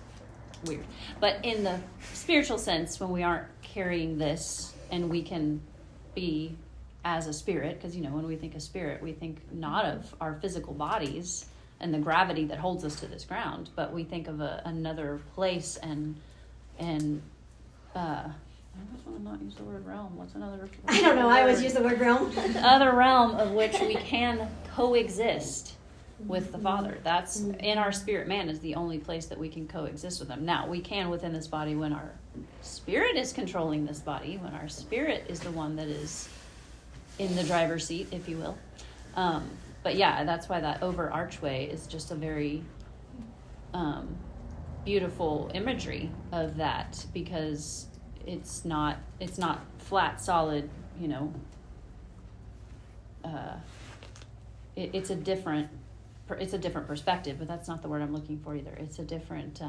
weird. But in the spiritual sense, when we aren't carrying this and we can be as a spirit, because, when we think of spirit, we think not of our physical bodies and the gravity that holds us to this ground, but we think of another place and I always want to not use the word realm. What's another? I don't know. I always use the word realm. Other realm of which we can coexist with the Father. That's in our spirit man is the only place that we can coexist with Him. Now we can within this body when our spirit is controlling this body, when our spirit is the one that is in the driver's seat, if you will. But yeah, that's why that over archway is just a very beautiful imagery of that, because it's not flat, solid, it's a different perspective, but that's not the word I'm looking for either. It's a different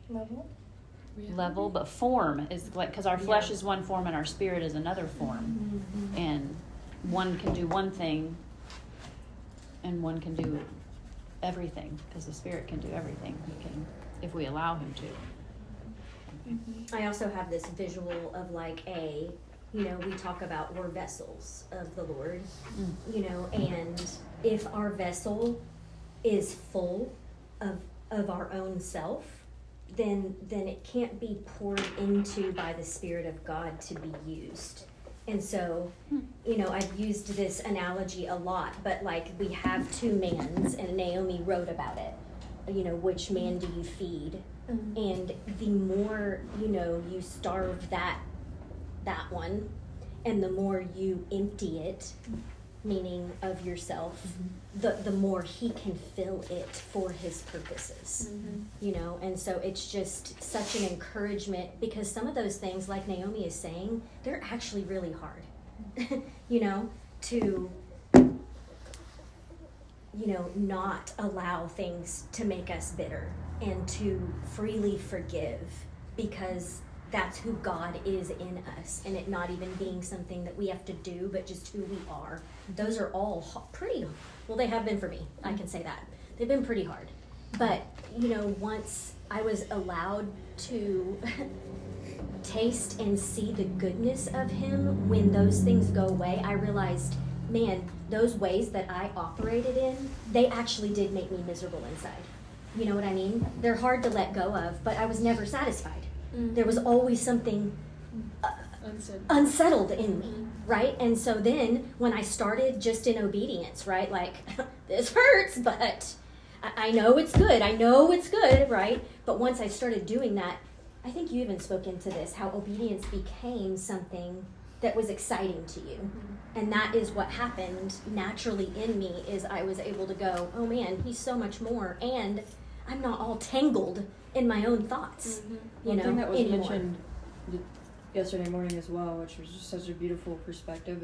level, but form is like, because our flesh is one form and our spirit is another form, and one can do one thing and one can do everything, because the spirit can do everything. He can, if we allow him to. I also have this visual of like we talk about we're vessels of the Lord, and if our vessel is full of our own self, then it can't be poured into by the Spirit of God to be used. And so, I've used this analogy a lot, but like we have two mans, and Naomi wrote about it. Which man do you feed? And the more, you starve that one, and the more you empty it, meaning of yourself, the more he can fill it for his purposes. And so it's just such an encouragement, because some of those things, like Naomi is saying, they're actually really hard, to not allow things to make us bitter and to freely forgive, because that's who God is in us, and it not even being something that we have to do, but just who we are. Those are all pretty, well, they have been for me. I can say that. They've been pretty hard. But, once I was allowed to taste and see the goodness of Him, when those things go away, I realized, man, those ways that I operated in, they actually did make me miserable inside. You know what I mean? They're hard to let go of, but I was never satisfied. There was always something unsettled in me, right? And so then when I started just in obedience, right? Like, this hurts, but I know it's good. I know it's good, right? But once I started doing that, I think you even spoke into this, how obedience became something that was exciting to you. And that is what happened naturally in me, is I was able to go, oh man, he's so much more. And I'm not all tangled in my own thoughts, you One know, thing that was anymore. mentioned yesterday morning as well, which was just such a beautiful perspective,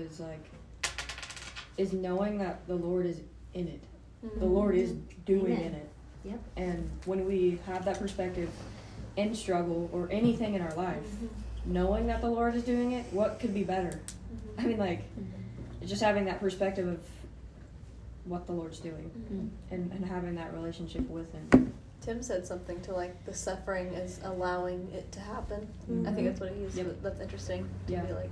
is knowing that the Lord is in it. The Lord is doing Amen. in it. Yep. And when we have that perspective in struggle or anything in our life, knowing that the Lord is doing it, what could be better? I mean, like, just having that perspective of what the Lord's doing and having that relationship with Him. Tim said something to like the suffering is allowing it to happen. I think that's what he used. Yep. That's interesting. To Yeah. be like,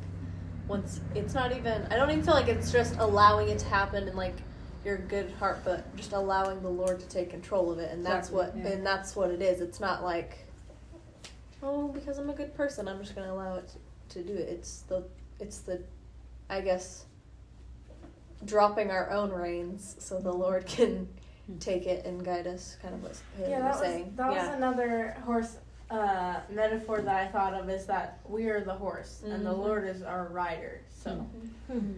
once it's not even. I don't even feel like it's just allowing it to happen and like your good heart, but just allowing the Lord to take control of it, and that's Exactly, what yeah. and that's what it is. It's not like, oh, because I'm a good person, I'm just gonna allow it to do it. It's the, I guess, dropping our own reins so the Lord can take it and guide us, kind of what Haley Yeah, was saying. that was another horse metaphor that I thought of, is that we are the horse and the Lord is our rider. So,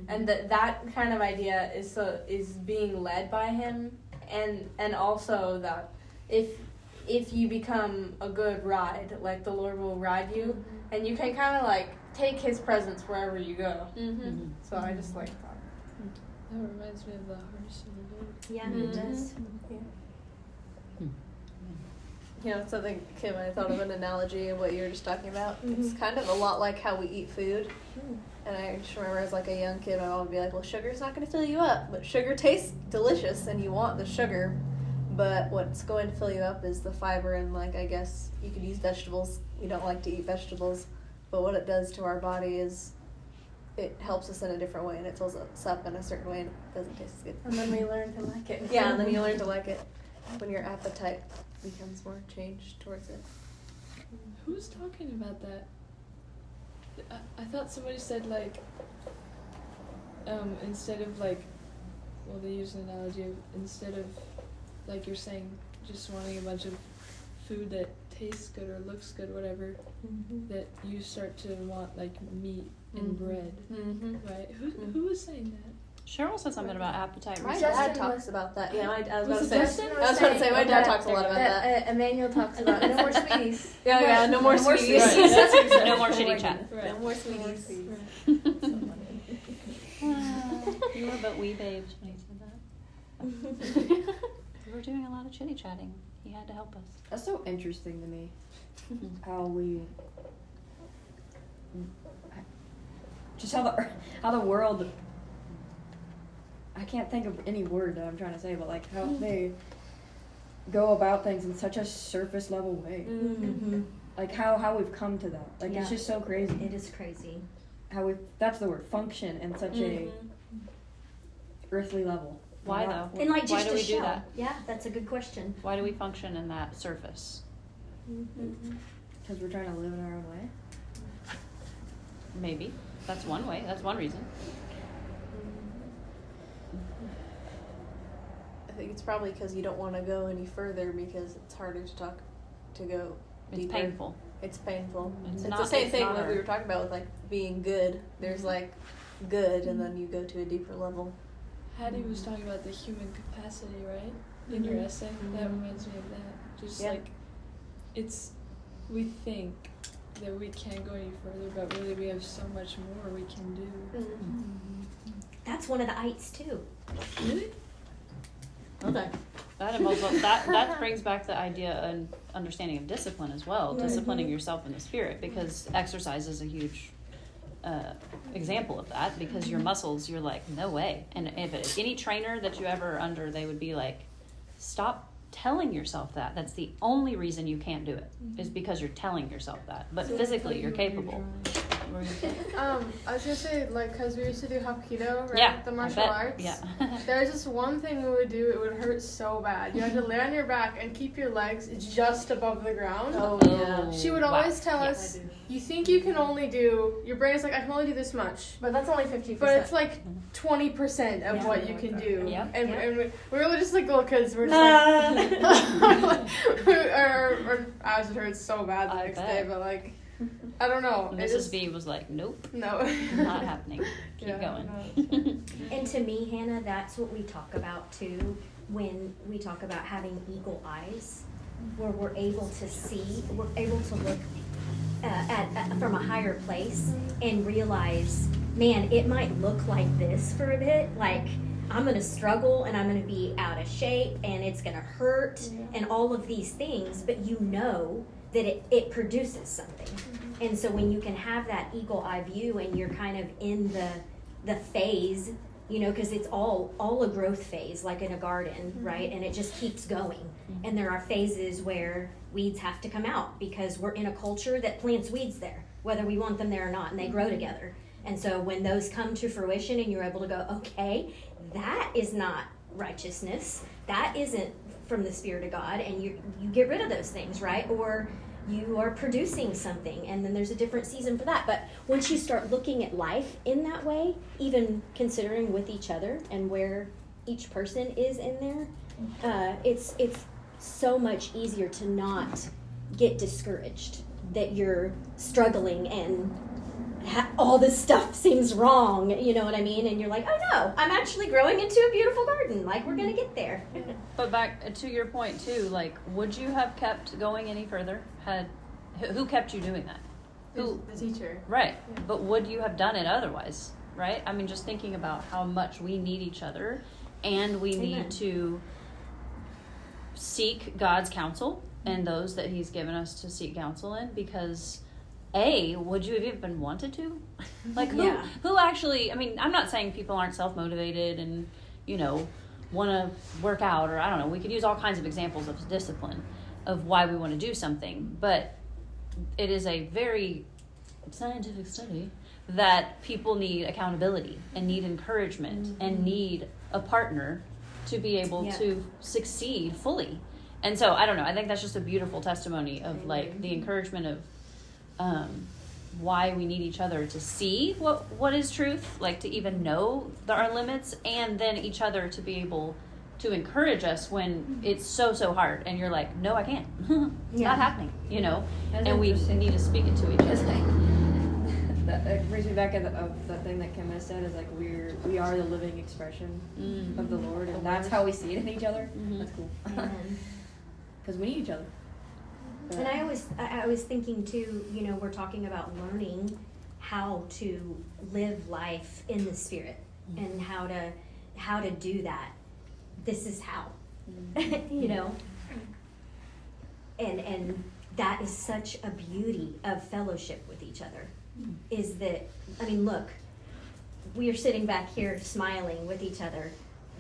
and that kind of idea is being led by Him, and also that if you become a good ride, like the Lord will ride you, and you can kind of like take His presence wherever you go. So I just like that. That reminds me of the harness of the Lord. Yeah, it does. You know, something, Kim, I thought of an analogy of what you were just talking about. It's kind of a lot like how we eat food. And I just remember as like a young kid, my mom would be like, well, sugar's not going to fill you up. But sugar tastes delicious and you want the sugar. But what's going to fill you up is the fiber, and like, I guess you could use vegetables. We don't like to eat vegetables. But what it does to our body is it helps us in a different way, and it fills us up in a certain way, and it doesn't taste as good. And then we learn to like it. Yeah, and then you learn to like it when your appetite becomes more changed towards it. Who was talking about that? I thought somebody said like, instead of like, well, they used an analogy of, instead of like you're saying, just wanting a bunch of food that tastes good or looks good, whatever, that you start to want like meat and bread, right? Who was saying that? Cheryl said something about appetite. My recently. dad talks about that. Yeah, I was about to Was say. it Justin? I was about to say my dad talks a lot about that. Emmanuel talks about no more sweeties. Yeah, no more sweeties. Right, that's exactly No more what shitty I chat. meant. No more sweeties. You were but wee babes when he said that. We were doing a lot of chitty chatting. He had to help us. That's so interesting to me, how we, just how the world, I can't think of any word that I'm trying to say, but like how they go about things in such a surface level way. Like how we've come to that. Like it's Yeah. just so crazy. It is crazy. How we, that's the word, function in such a earthly level. Why Not- though? And like Why just do a we do shell. that? Yeah, that's a good question. Why do we function in that surface? Because we're trying to live in our own way. Maybe. That's one way. That's one reason. I think it's probably because you don't want to go any further because it's harder to go It's deeper. painful. It's painful. It's It's not- the same it's thing not like we our- were talking about with like being good. There's like good, and then you go to a deeper level. Hattie was talking about the human capacity, right? In your essay. That reminds me of that. Just Yeah. like, we think that we can't go any further, but really we have so much more we can do. That's one of the ites too. Really? Okay. That brings back the idea and understanding of discipline as well. Disciplining yourself in the spirit, because exercise is a huge example of that, because your muscles, you're like, no way. And if it's any trainer that you ever under, they would be like, stop telling yourself that. That's the only reason you can't do it, is because you're telling yourself that. But physically, you're capable. What were you saying? I was gonna say, like, because we used to do Hapkido, right? Yeah, The I martial bet. arts. Yeah. There was just one thing we would do, it would hurt so bad. You had to lay on your back and keep your legs just above the ground. Oh yeah. She would Wow. always tell Yeah. us, you think you can only do, your brain is like, I can only do this much. But that's only 50%. But it's like 20% of Yeah. what you can do. Yep. And we were just like little kids. We're just like, or I was hurt so bad the I next bet. day, but like, I don't know. It Mrs. just, B was like, nope, no. not happening. Keep Yeah, going. And to me, Hannah, that's what we talk about too when we talk about having eagle eyes, where we're able to see, we're able to look at from a higher place and realize, man, it might look like this for a bit, like I'm gonna struggle and I'm gonna be out of shape and it's gonna hurt and all of these things, but you know that it produces something. And so when you can have that eagle eye view and you're kind of in the phase, you know, because it's all a growth phase, like in a garden, right? And it just keeps going. And there are phases where weeds have to come out because we're in a culture that plants weeds there, whether we want them there or not, and they grow together. And so when those come to fruition and you're able to go, okay, that is not righteousness, that isn't from the Spirit of God, and you get rid of those things, right? Or you are producing something, and then there's a different season for that. But once you start looking at life in that way, even considering with each other and where each person is in there, it's so much easier to not get discouraged that you're struggling and all this stuff seems wrong, you know what I mean? And you're like, oh no, I'm actually growing into a beautiful garden. Like, we're gonna get there. But back to your point too, like, would you have kept going any further? Who kept you doing that? Who? The teacher. Right. But would you have done it otherwise? Right? I mean, just thinking about how much we need each other and we Amen. need to seek God's counsel and those that He's given us to seek counsel in, because would you have even wanted to? Like, who actually, I mean, I'm not saying people aren't self-motivated and, you know, want to work out, or I don't know, we could use all kinds of examples of discipline of why we want to do something, but it is a very scientific study that people need accountability and need encouragement and need a partner to be able to succeed fully. And so, I don't know, I think that's just a beautiful testimony of like the encouragement of why we need each other to see what is truth, like to even know our limits, and then each other to be able to encourage us when it's so hard and you're like, no, I can't. It's not happening, you know. That's and we interesting. need to speak it to each other. That brings me back of the thing that Kim has said is like we are the living expression of the Lord, and that's how we see it in each other. That's cool. Because we need each other. And I was thinking too, you know, we're talking about learning how to live life in the Spirit and how to do that. This is how, you know, and that is such a beauty of fellowship with each other. Is that, I mean, look, we are sitting back here smiling with each other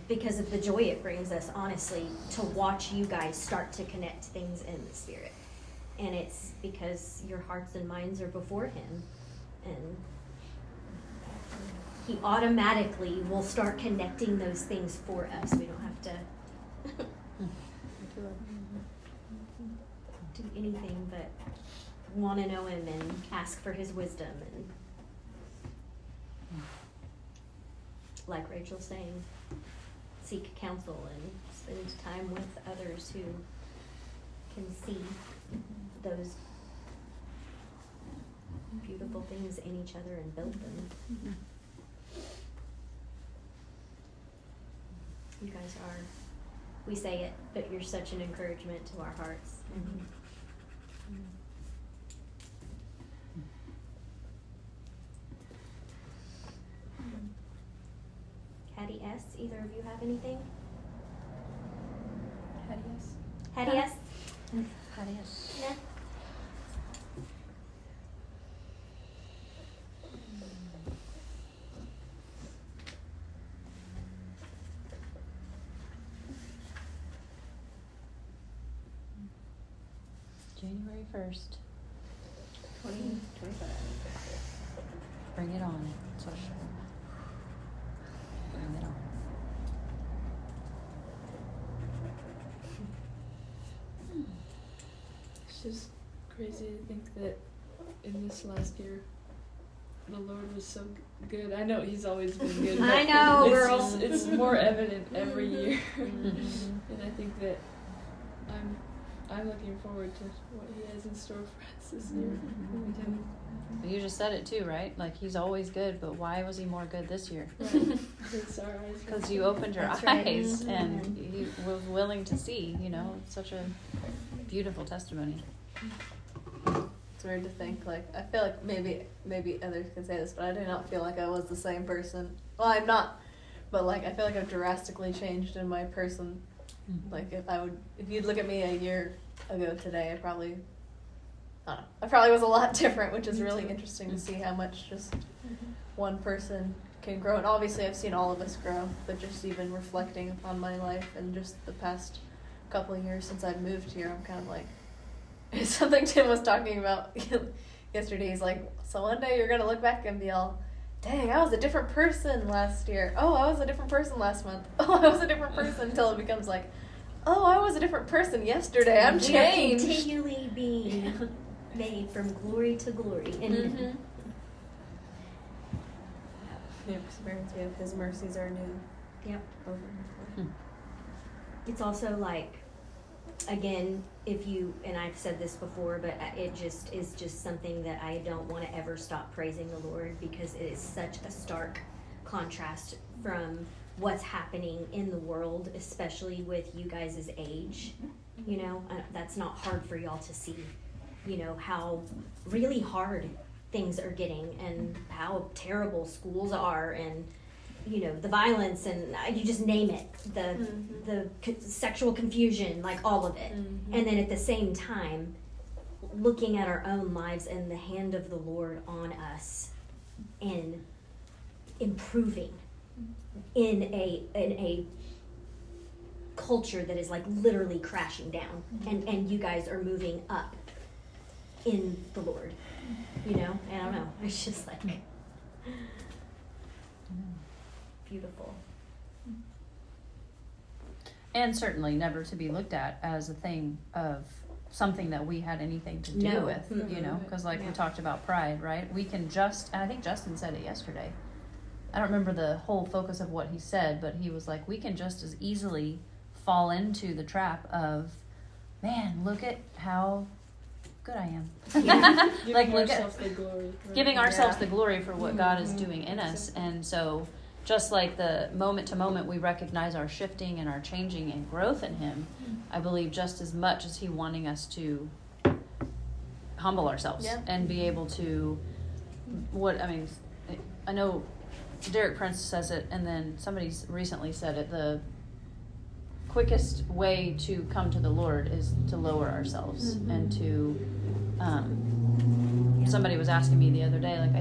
because of the joy it brings us, honestly, to watch you guys start to connect things in the Spirit. And it's because your hearts and minds are before Him. And He automatically will start connecting those things for us. We don't have to do anything but want to know Him and ask for His wisdom. And like Rachel's saying, seek counsel and spend time with others who can see those beautiful things in each other and build them. You guys are, we say it, but you're such an encouragement to our hearts. Hattie S., either of you have anything? Hattie S.? Yeah. January 1st. 2025. Bring it on. That's what bring it on. It's just crazy to think that in this last year, the Lord was so good. I know He's always been good. I but know, it's girl. just- it's more evident every year, Mm-hmm. and I think that I'm looking forward to what He has in store for us this year. You just said it too, right? Like He's always good, but why was He more good this year? Right. It's our eyes. Because you opened your That's right. eyes Mhm. and He was willing to see. You know, it's such a beautiful testimony. It's weird to think, like, I feel like maybe others can say this, but I do not feel like I was the same person. Well, I'm not, but like, I feel like I've drastically changed in my person. Like, if you'd look at me a year ago today, I probably was a lot different, which is really interesting to see how much just one person can grow. And obviously I've seen all of us grow, but just even reflecting upon my life and just the past couple of years since I've moved here, I'm kind of like, it's something Tim was talking about yesterday. He's like, so one day you're going to look back and be all, dang, I was a different person last year. Oh, I was a different person last month. Oh, I was a different person, until it becomes like, oh, I was a different person yesterday. I'm We are changed. continually being made from glory to glory. And Mm-hmm. The experience we have, His mercies are new. Yep. Over and over. It's also like, again, if you, and I've said this before, but it just is just something that I don't want to ever stop praising the Lord, because it is such a stark contrast from what's happening in the world, especially with you guys' age. You know, that's not hard for y'all to see, you know, how really hard things are getting and how terrible schools are, and you know, the violence, and you just name it, the sexual confusion, like all of it. And then at the same time, looking at our own lives and the hand of the Lord on us and improving in a culture that is like literally crashing down, and you guys are moving up in the Lord, you know. I don't know, it's just like beautiful. And certainly never to be looked at as a thing of something that we had anything to do No. with, you know, because like we No. talked about pride, right? We can just, and I think Justin said it yesterday. I don't remember the whole focus of what he said, but he was like, we can just as easily fall into the trap of, man, look at how good I am. Giving Like, look at ourselves the glory. Right? giving ourselves Yeah. the glory for what God is Mhm. doing in us. Exactly. And so just like the moment to moment we recognize our shifting and our changing and growth in Him, I believe just as much as He wanting us to humble ourselves Yeah. and be able to, I know Derek Prince says it, and then somebody's recently said it, the quickest way to come to the Lord is to lower ourselves and to, somebody was asking me the other day, like,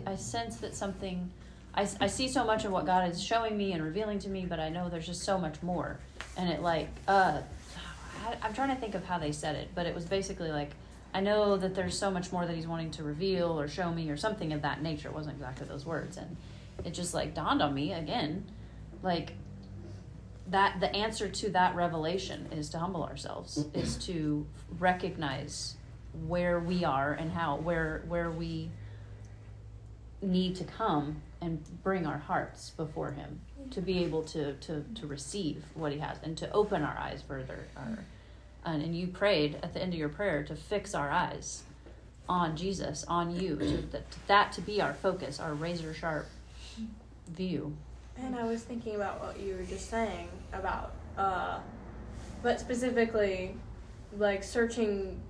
I sense that something, I see so much of what God is showing me and revealing to me, but I know there's just so much more. And it like, I'm trying to think of how they said it, but it was basically like, I know that there's so much more that He's wanting to reveal or show me or something of that nature. It wasn't exactly those words. And it just like dawned on me again, like that the answer to that revelation is to humble ourselves, is to recognize where we are and where we need to come and bring our hearts before Him to be able to receive what He has and to open our eyes further. And you prayed at the end of your prayer to fix our eyes on Jesus, on you, to be our focus, our razor sharp view. And I was thinking about what you were just saying about, but specifically, like searching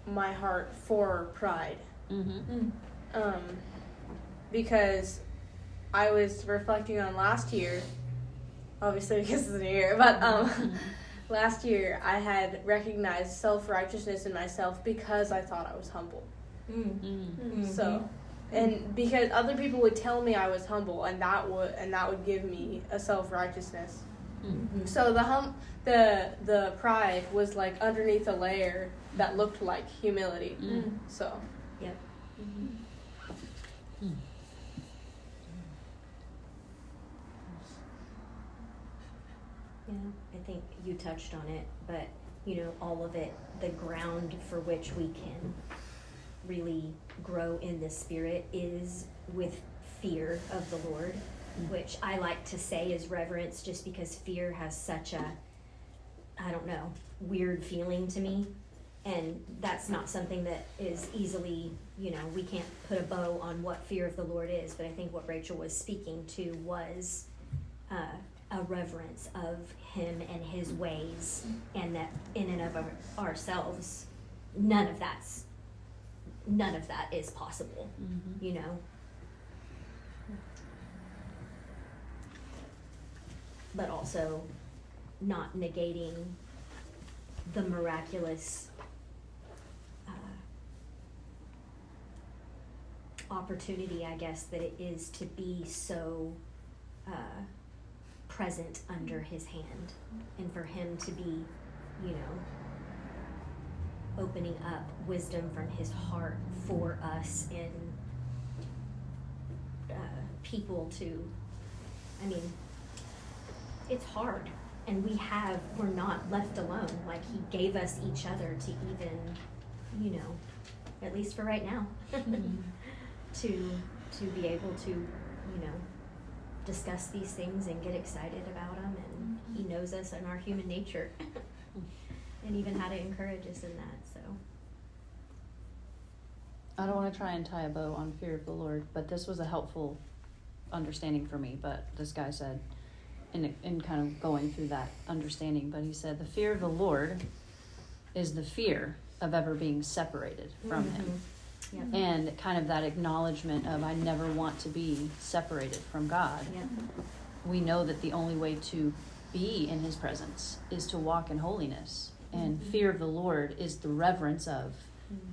my heart for pride. Mm-hmm. Because I was reflecting on last year, obviously because it's a new year, but last year I had recognized self-righteousness in myself because I thought I was humble. So, and because other people would tell me I was humble, and that would give me a self-righteousness. So the pride was like underneath a layer that looked like humility. So, Yep. Yeah, I think you touched on it, but you know, all of it, the ground for which we can really grow in the Spirit is with fear of the Lord, which I like to say is reverence, just because fear has such a, I don't know, weird feeling to me. And that's not something that is easily, we can't put a bow on what fear of the Lord is, but I think what Rachel was speaking to was a reverence of him and his ways, and that in and of ourselves, none of that is possible, But also not negating the miraculous opportunity, I guess, that it is to be so present under his hand, and for him to be, opening up wisdom from his heart for us, and people to, it's hard, and we're not left alone. Like, he gave us each other to even, at least for right now, to be able to, discuss these things and get excited about them, and he knows us and our human nature, and even how to encourage us in that. So I don't want to try and tie a bow on fear of the Lord, but this was a helpful understanding for me. But this guy said, in kind of going through that understanding, but he said the fear of the Lord is the fear of ever being separated from him. Yep. And kind of that acknowledgement of, I never want to be separated from God. Yep. We know that the only way to be in his presence is to walk in holiness. And fear of the Lord is the reverence of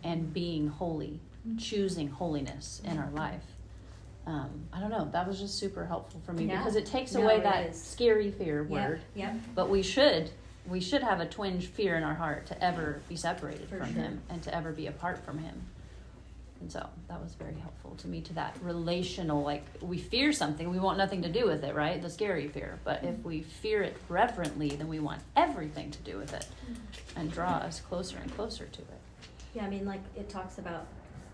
and being holy, choosing holiness in our life. I don't know, that was just super helpful for me, because it takes away that scary fear word. Yep. But we should have a twinge fear in our heart to ever be separated For from sure. him, and to ever be apart from him. And so that was very helpful to me, to that relational, like, we fear something, we want nothing to do with it, right? The scary fear. But if we fear it reverently, then we want everything to do with it, and draw us closer and closer to it. Yeah, like it talks about,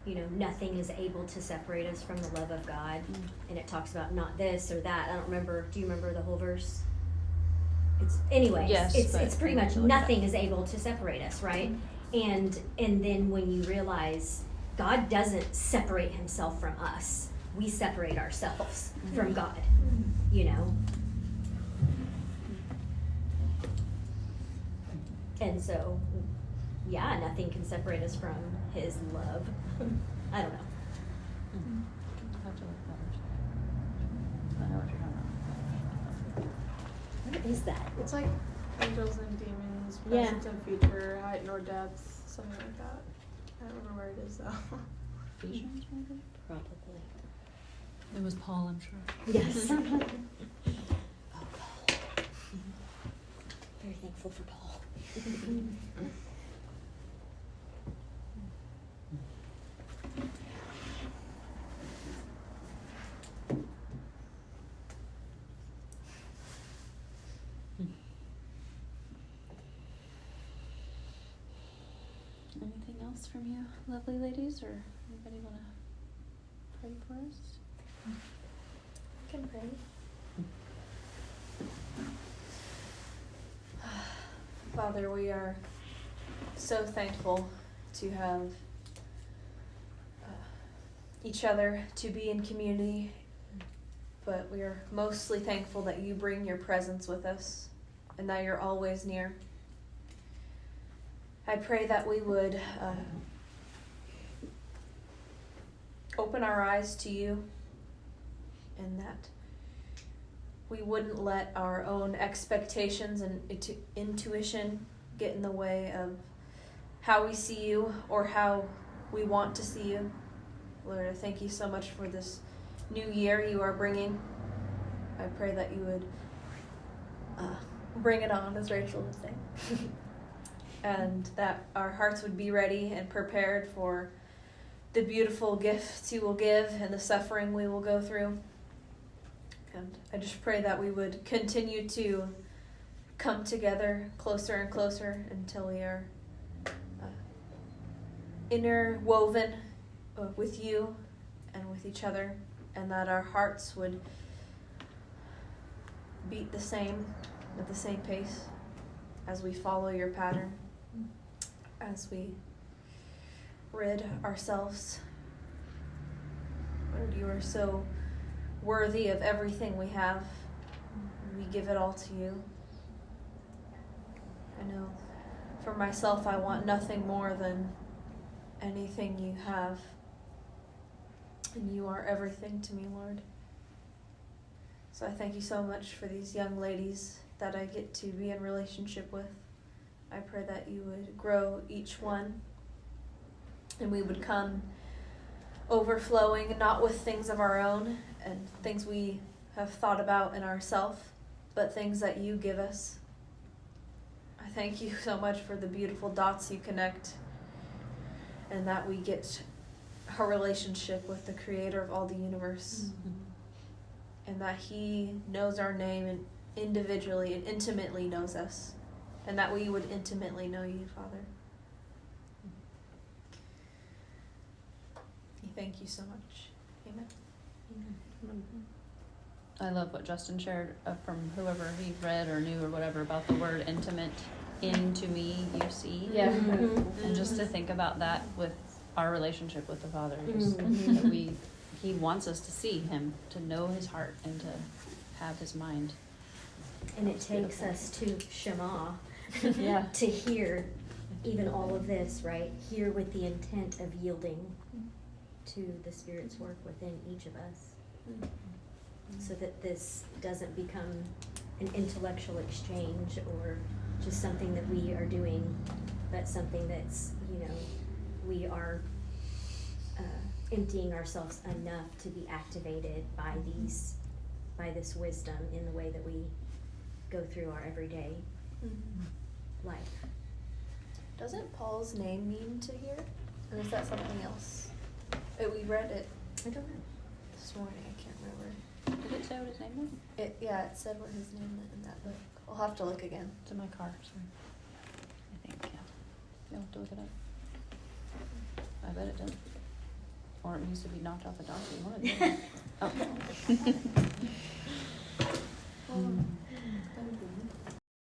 nothing is able to separate us from the love of God. And it talks about not this or that. I don't remember. Do you remember the whole verse? Yes, it's pretty much like nothing that. is able to separate us, right? And then when you realize God doesn't separate himself from us, we separate ourselves from God, And so, yeah, nothing can separate us from his love. I don't know. I have to look that verse. I know what you're talking about. What is that? It's like angels and demons, Yeah. present and future, height nor depth, something like that. I don't remember where it is though. Ephesians, maybe? Probably. It was Paul, I'm sure. Yes. Oh, Paul. Very thankful for Paul. Anything else from you, lovely ladies, or anybody want to pray for us? Can pray. Father, we are so thankful to have each other, to be in community, but we are mostly thankful that you bring your presence with us and that you're always near. I pray that we would open our eyes to you, and that we wouldn't let our own expectations and intuition get in the way of how we see you or how we want to see you. Lord, I thank you so much for this new year you are bringing. I pray that you would bring it on, as Rachel would say. And that our hearts would be ready and prepared for the beautiful gifts you will give and the suffering we will go through. And I just pray that we would continue to come together closer and closer until we are interwoven with you and with each other, and that our hearts would beat the same, at the same pace as we follow your pattern, as we rid ourselves. Lord, you are so worthy of everything we have. We give it all to you. I know for myself, I want nothing more than anything you have. And you are everything to me, Lord. So I thank you so much for these young ladies that I get to be in relationship with. I pray that you would grow each one, and we would come overflowing, not with things of our own and things we have thought about in ourselves, but things that you give us. I thank you so much for the beautiful dots you connect, and that we get a relationship with the creator of all the universe, and that he knows our name and individually and intimately knows us, and that we would intimately know you, Father. We thank you so much. Amen. I love what Justin shared from whoever he read or knew or whatever about the word intimate. Into me you see. Yeah. And just to think about that with our relationship with the Father, just that he wants us to see him, to know his heart, and to have his mind. And it takes us to Shema Yeah. to hear even all of this, right? Hear with the intent of yielding to the Spirit's work within each of us, so that this doesn't become an intellectual exchange or just something that we are doing, but something that's, we are emptying ourselves enough to be activated by this wisdom in the way that we go through our everyday life. Doesn't Paul's name mean to hear? Or is that something else? We read it I don't know. this morning, I can't remember. Did it say what his name was? It said what his name meant in that book. I'll have to look again. It's in my car, sorry. I think, yeah. You'll have to look it up. I bet it does. Or it needs to be knocked off a donkey. One of the other. Oh.